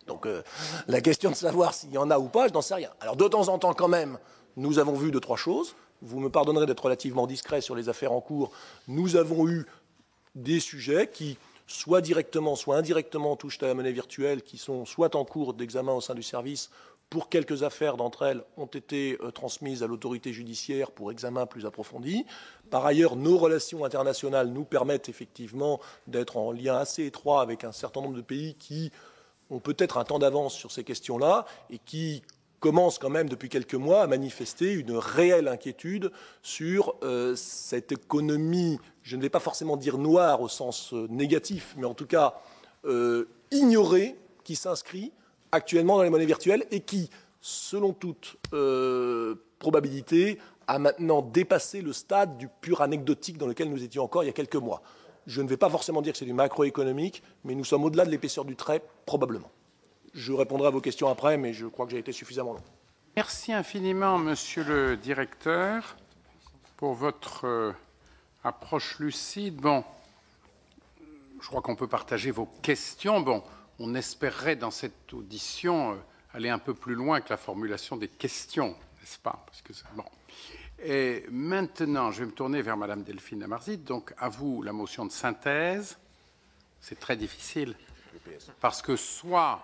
Donc la question de savoir s'il y en a ou pas, je n'en sais rien. Alors de temps en temps quand même, nous avons vu 2-3 choses. Vous me pardonnerez d'être relativement discret sur les affaires en cours. Nous avons eu des sujets qui, soit directement, soit indirectement, touchent à la monnaie virtuelle, qui sont soit en cours d'examen au sein du service. Pour quelques affaires d'entre elles, ont été transmises à l'autorité judiciaire pour examen plus approfondi. Par ailleurs, nos relations internationales nous permettent effectivement d'être en lien assez étroit avec un certain nombre de pays qui ont peut-être un temps d'avance sur ces questions-là et qui commence quand même depuis quelques mois à manifester une réelle inquiétude sur cette économie, je ne vais pas forcément dire noire au sens négatif, mais en tout cas ignorée, qui s'inscrit actuellement dans les monnaies virtuelles et qui, selon toute probabilité, a maintenant dépassé le stade du pur anecdotique dans lequel nous étions encore il y a quelques mois. Je ne vais pas forcément dire que c'est du macroéconomique, mais nous sommes au-delà de l'épaisseur du trait, probablement. Je répondrai à vos questions après, mais je crois que j'ai été suffisamment long. Merci infiniment, monsieur le directeur, pour votre approche lucide. Bon, je crois qu'on peut partager vos questions. Bon, on espérerait dans cette audition aller un peu plus loin que la formulation des questions, n'est-ce pas? Parce que bon. Et maintenant, je vais me tourner vers madame Delphine Lamarzit. Donc, à vous la motion de synthèse. C'est très difficile, parce que soit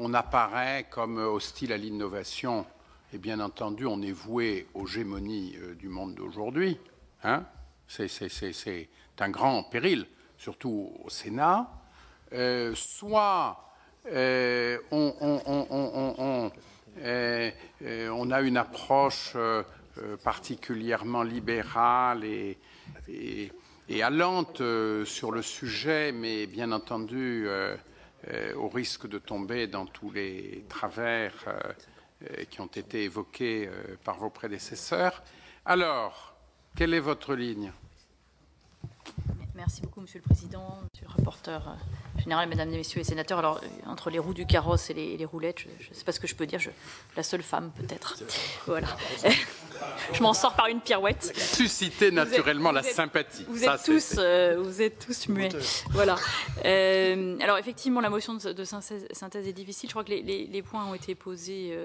on apparaît comme hostile à l'innovation, et bien entendu, on est voué aux gémonies du monde d'aujourd'hui. Hein, c'est un grand péril, surtout au Sénat. Soit on a une approche particulièrement libérale et allante sur le sujet, mais bien entendu au risque de tomber dans tous les travers qui ont été évoqués par vos prédécesseurs. Alors, quelle est votre ligne? Merci beaucoup, Monsieur le Président, Monsieur le rapporteur général, Mesdames et Messieurs les sénateurs. Alors, entre les roues du carrosse et les roulettes, je ne sais pas ce que je peux dire, la seule femme peut-être. Voilà. Je m'en sors par une pirouette. Susciter naturellement la sympathie. Vous êtes tous muets. Voilà. Alors effectivement, la motion de synthèse est difficile. Je crois que les points ont été posés,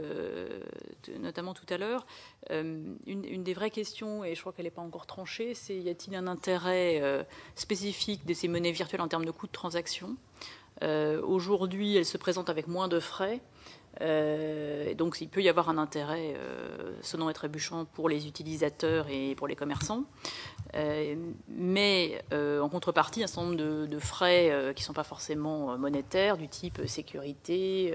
notamment tout à l'heure. Une des vraies questions, et je crois qu'elle n'est pas encore tranchée, c'est y a-t-il un intérêt spécifique de ces monnaies virtuelles en termes de coûts de transaction? Aujourd'hui, elles se présentent avec moins de frais. Donc il peut y avoir un intérêt sonnant et trébuchant pour les utilisateurs et pour les commerçants. Mais en contrepartie, un certain nombre de frais qui ne sont pas forcément monétaires, du type sécurité,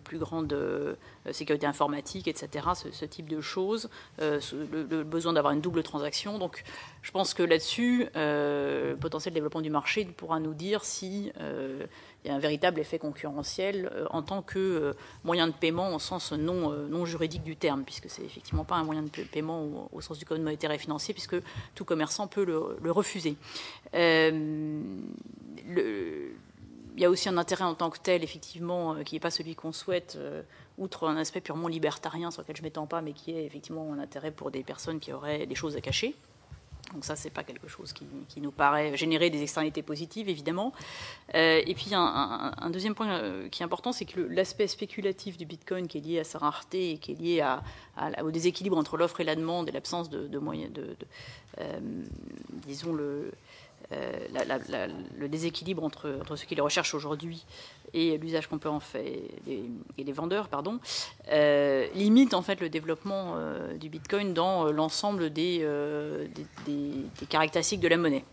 plus grande sécurité informatique, etc., ce type de choses, le besoin d'avoir une double transaction. Donc je pense que là-dessus, le potentiel développement du marché pourra nous dire si il y a un véritable effet concurrentiel en tant que moyen de paiement au sens non juridique du terme, puisque c'est effectivement pas un moyen de paiement au sens du code monétaire et financier, puisque tout commerçant peut le refuser. Il y a aussi un intérêt en tant que tel, effectivement, qui n'est pas celui qu'on souhaite, outre un aspect purement libertarien sur lequel je ne m'étends pas, mais qui est effectivement un intérêt pour des personnes qui auraient des choses à cacher. Donc ça, c'est pas quelque chose qui nous paraît générer des externalités positives, évidemment. Et puis, un deuxième point qui est important, c'est que l'aspect spéculatif du Bitcoin, qui est lié à sa rareté et qui est lié au déséquilibre entre l'offre et la demande et l'absence de moyens disons, le déséquilibre entre ceux qui les recherchent aujourd'hui et l'usage qu'on peut en faire et les vendeurs, limite en fait le développement du Bitcoin dans l'ensemble des caractéristiques de la monnaie.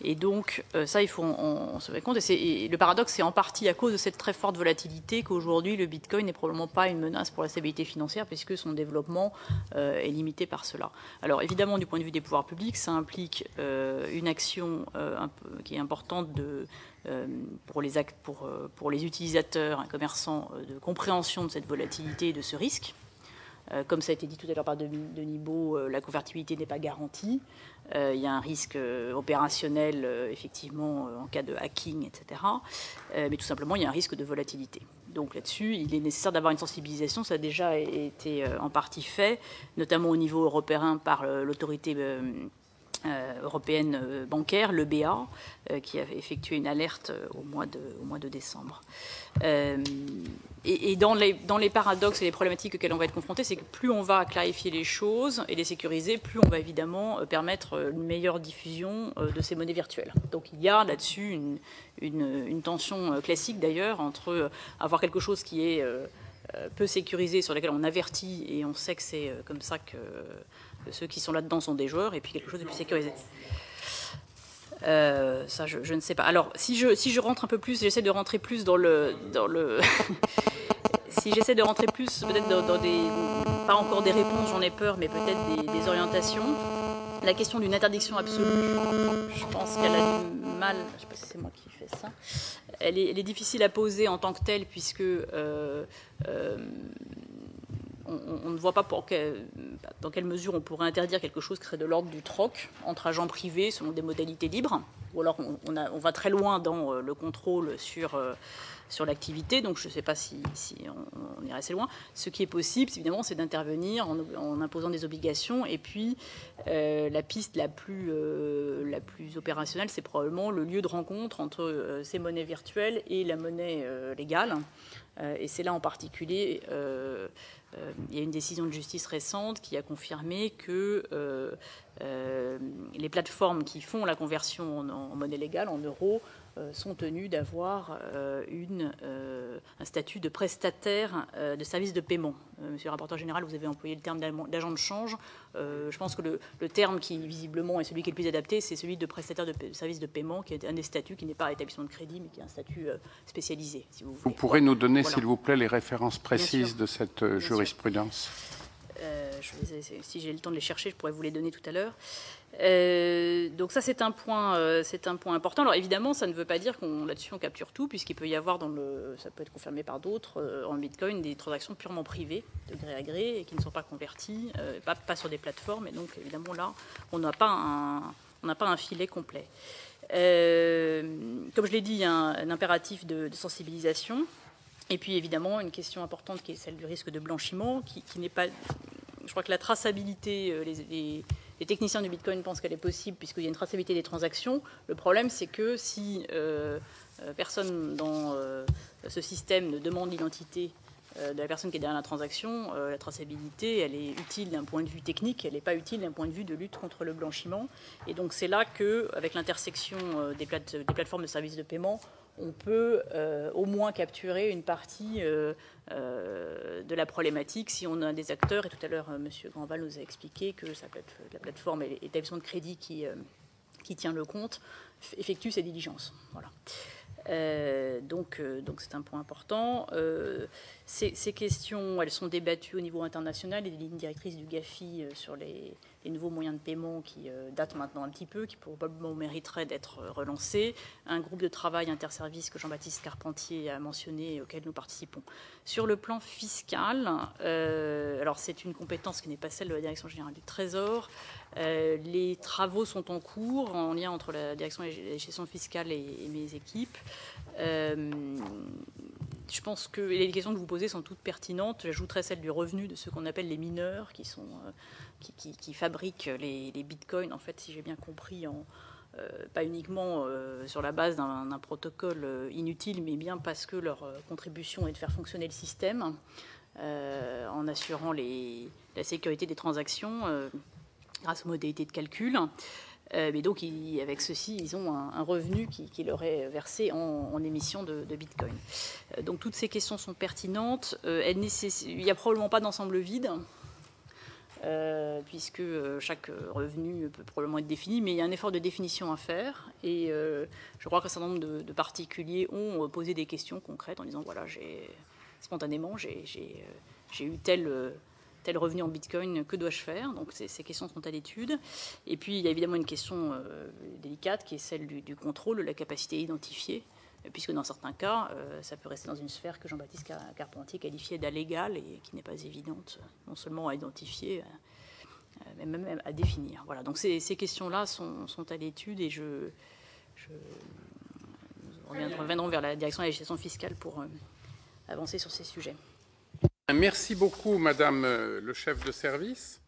Et donc ça, il faut en se rendre compte. Et le paradoxe, c'est en partie à cause de cette très forte volatilité qu'aujourd'hui le Bitcoin n'est probablement pas une menace pour la stabilité financière, puisque son développement est limité par cela. Alors évidemment, du point de vue des pouvoirs publics, ça implique une action qui est importante pour les utilisateurs, commerçants, de compréhension de cette volatilité et de ce risque. Comme ça a été dit tout à l'heure par Denis Baud, la convertibilité n'est pas garantie. Il y a un risque opérationnel, effectivement, en cas de hacking, etc. Mais tout simplement, il y a un risque de volatilité. Donc là-dessus, il est nécessaire d'avoir une sensibilisation. Ça a déjà été en partie fait, notamment au niveau européen par l'autorité européenne bancaire, l'EBA, qui avait effectué une alerte au mois de décembre. Et dans les paradoxes et les problématiques auxquelles on va être confronté, c'est que plus on va clarifier les choses et les sécuriser, plus on va évidemment permettre une meilleure diffusion de ces monnaies virtuelles. Donc il y a là-dessus une tension classique d'ailleurs entre avoir quelque chose qui est peu sécurisé, sur lequel on avertit et on sait que c'est comme ça que ceux qui sont là-dedans sont des joueurs, et puis quelque chose de plus sécurisé. Ça, je ne sais pas. Alors, si je rentre un peu plus, j'essaie de rentrer plus dans le si j'essaie de rentrer plus, peut-être dans des, pas encore des réponses, j'en ai peur, mais peut-être des orientations. La question d'une interdiction absolue, je pense qu'elle a du mal, je ne sais pas si c'est moi qui fais ça, elle est difficile à poser en tant que telle, puisque on ne voit pas dans quelle mesure on pourrait interdire quelque chose qui serait de l'ordre du troc entre agents privés selon des modalités libres, ou alors on va très loin dans le contrôle sur l'activité, donc je ne sais pas si on irait assez loin. Ce qui est possible, évidemment, c'est d'intervenir en imposant des obligations, et puis la piste la plus opérationnelle, c'est probablement le lieu de rencontre entre ces monnaies virtuelles et la monnaie légale, et c'est là en particulier... il y a une décision de justice récente qui a confirmé que les plateformes qui font la conversion en monnaie légale, en euros, sont tenues d'avoir un statut de prestataire de services de paiement. Monsieur le rapporteur général, vous avez employé le terme d'agent de change. Je pense que le terme qui, visiblement, est celui qui est le plus adapté, c'est celui de prestataire de services de paiement, qui est un des statuts qui n'est pas établissement de crédit, mais qui est un statut spécialisé, si vous voulez. Vous pourrez nous donner, voilà, s'il vous plaît, les références précises de cette jurisprudence. Si j'ai le temps de les chercher, je pourrais vous les donner tout à l'heure. Donc ça, c'est un point important. Alors évidemment, ça ne veut pas dire là-dessus on capture tout, puisqu'il peut y avoir ça peut être confirmé par d'autres en Bitcoin, des transactions purement privées, de gré à gré, et qui ne sont pas converties, pas sur des plateformes. Et donc évidemment là, on n'a pas un filet complet. Comme je l'ai dit, il y a un impératif de sensibilisation. Et puis évidemment, une question importante qui est celle du risque de blanchiment, qui n'est pas... Je crois que la traçabilité, les techniciens du Bitcoin pensent qu'elle est possible puisqu'il y a une traçabilité des transactions. Le problème, c'est que si personne dans ce système ne demande l'identité de la personne qui est derrière la transaction, la traçabilité, elle est utile d'un point de vue technique, elle n'est pas utile d'un point de vue de lutte contre le blanchiment. Et donc c'est là qu'avec l'intersection des plateformes de services de paiement, on peut au moins capturer une partie de la problématique si on a des acteurs, et tout à l'heure M. Grandval nous a expliqué que la plateforme et l'établissement de crédit qui tient le compte effectue ces diligences. Voilà. Donc c'est un point important. Ces questions, elles sont débattues au niveau international et des lignes directrices du GAFI sur les nouveaux moyens de paiement qui datent maintenant un petit peu, qui probablement mériteraient d'être relancés. Un groupe de travail interservice que Jean-Baptiste Carpentier a mentionné et auquel nous participons. Sur le plan fiscal, alors c'est une compétence qui n'est pas celle de la Direction générale du Trésor. Les travaux sont en cours en lien entre la direction de la gestion fiscale et mes équipes. Je pense que les questions que vous posez sont toutes pertinentes. J'ajouterais celle du revenu de ceux qu'on appelle les mineurs, qui fabriquent les bitcoins, en fait, si j'ai bien compris, pas uniquement sur la base d'un protocole inutile, mais bien parce que leur contribution est de faire fonctionner le système en assurant la sécurité des transactions grâce aux modalités de calcul. Mais donc, avec ceci, ils ont un revenu qui leur est versé en émission de Bitcoin. Donc, toutes ces questions sont pertinentes. Il n'y a probablement pas d'ensemble vide, puisque chaque revenu peut probablement être défini, mais il y a un effort de définition à faire. Et je crois qu'un certain nombre de particuliers ont posé des questions concrètes en disant, voilà, spontanément, j'ai eu tel revenu en Bitcoin, que dois-je faire? Donc ces questions sont à l'étude. Et puis il y a évidemment une question délicate qui est celle du contrôle, de la capacité à identifier, puisque dans certains cas, ça peut rester dans une sphère que Jean-Baptiste Carpentier qualifiait d'allégale et qui n'est pas évidente, non seulement à identifier, mais même à définir. Voilà. Donc ces questions-là sont à l'étude et nous reviendrons vers la direction de la législation fiscale pour avancer sur ces sujets. Merci beaucoup, Madame le chef de service.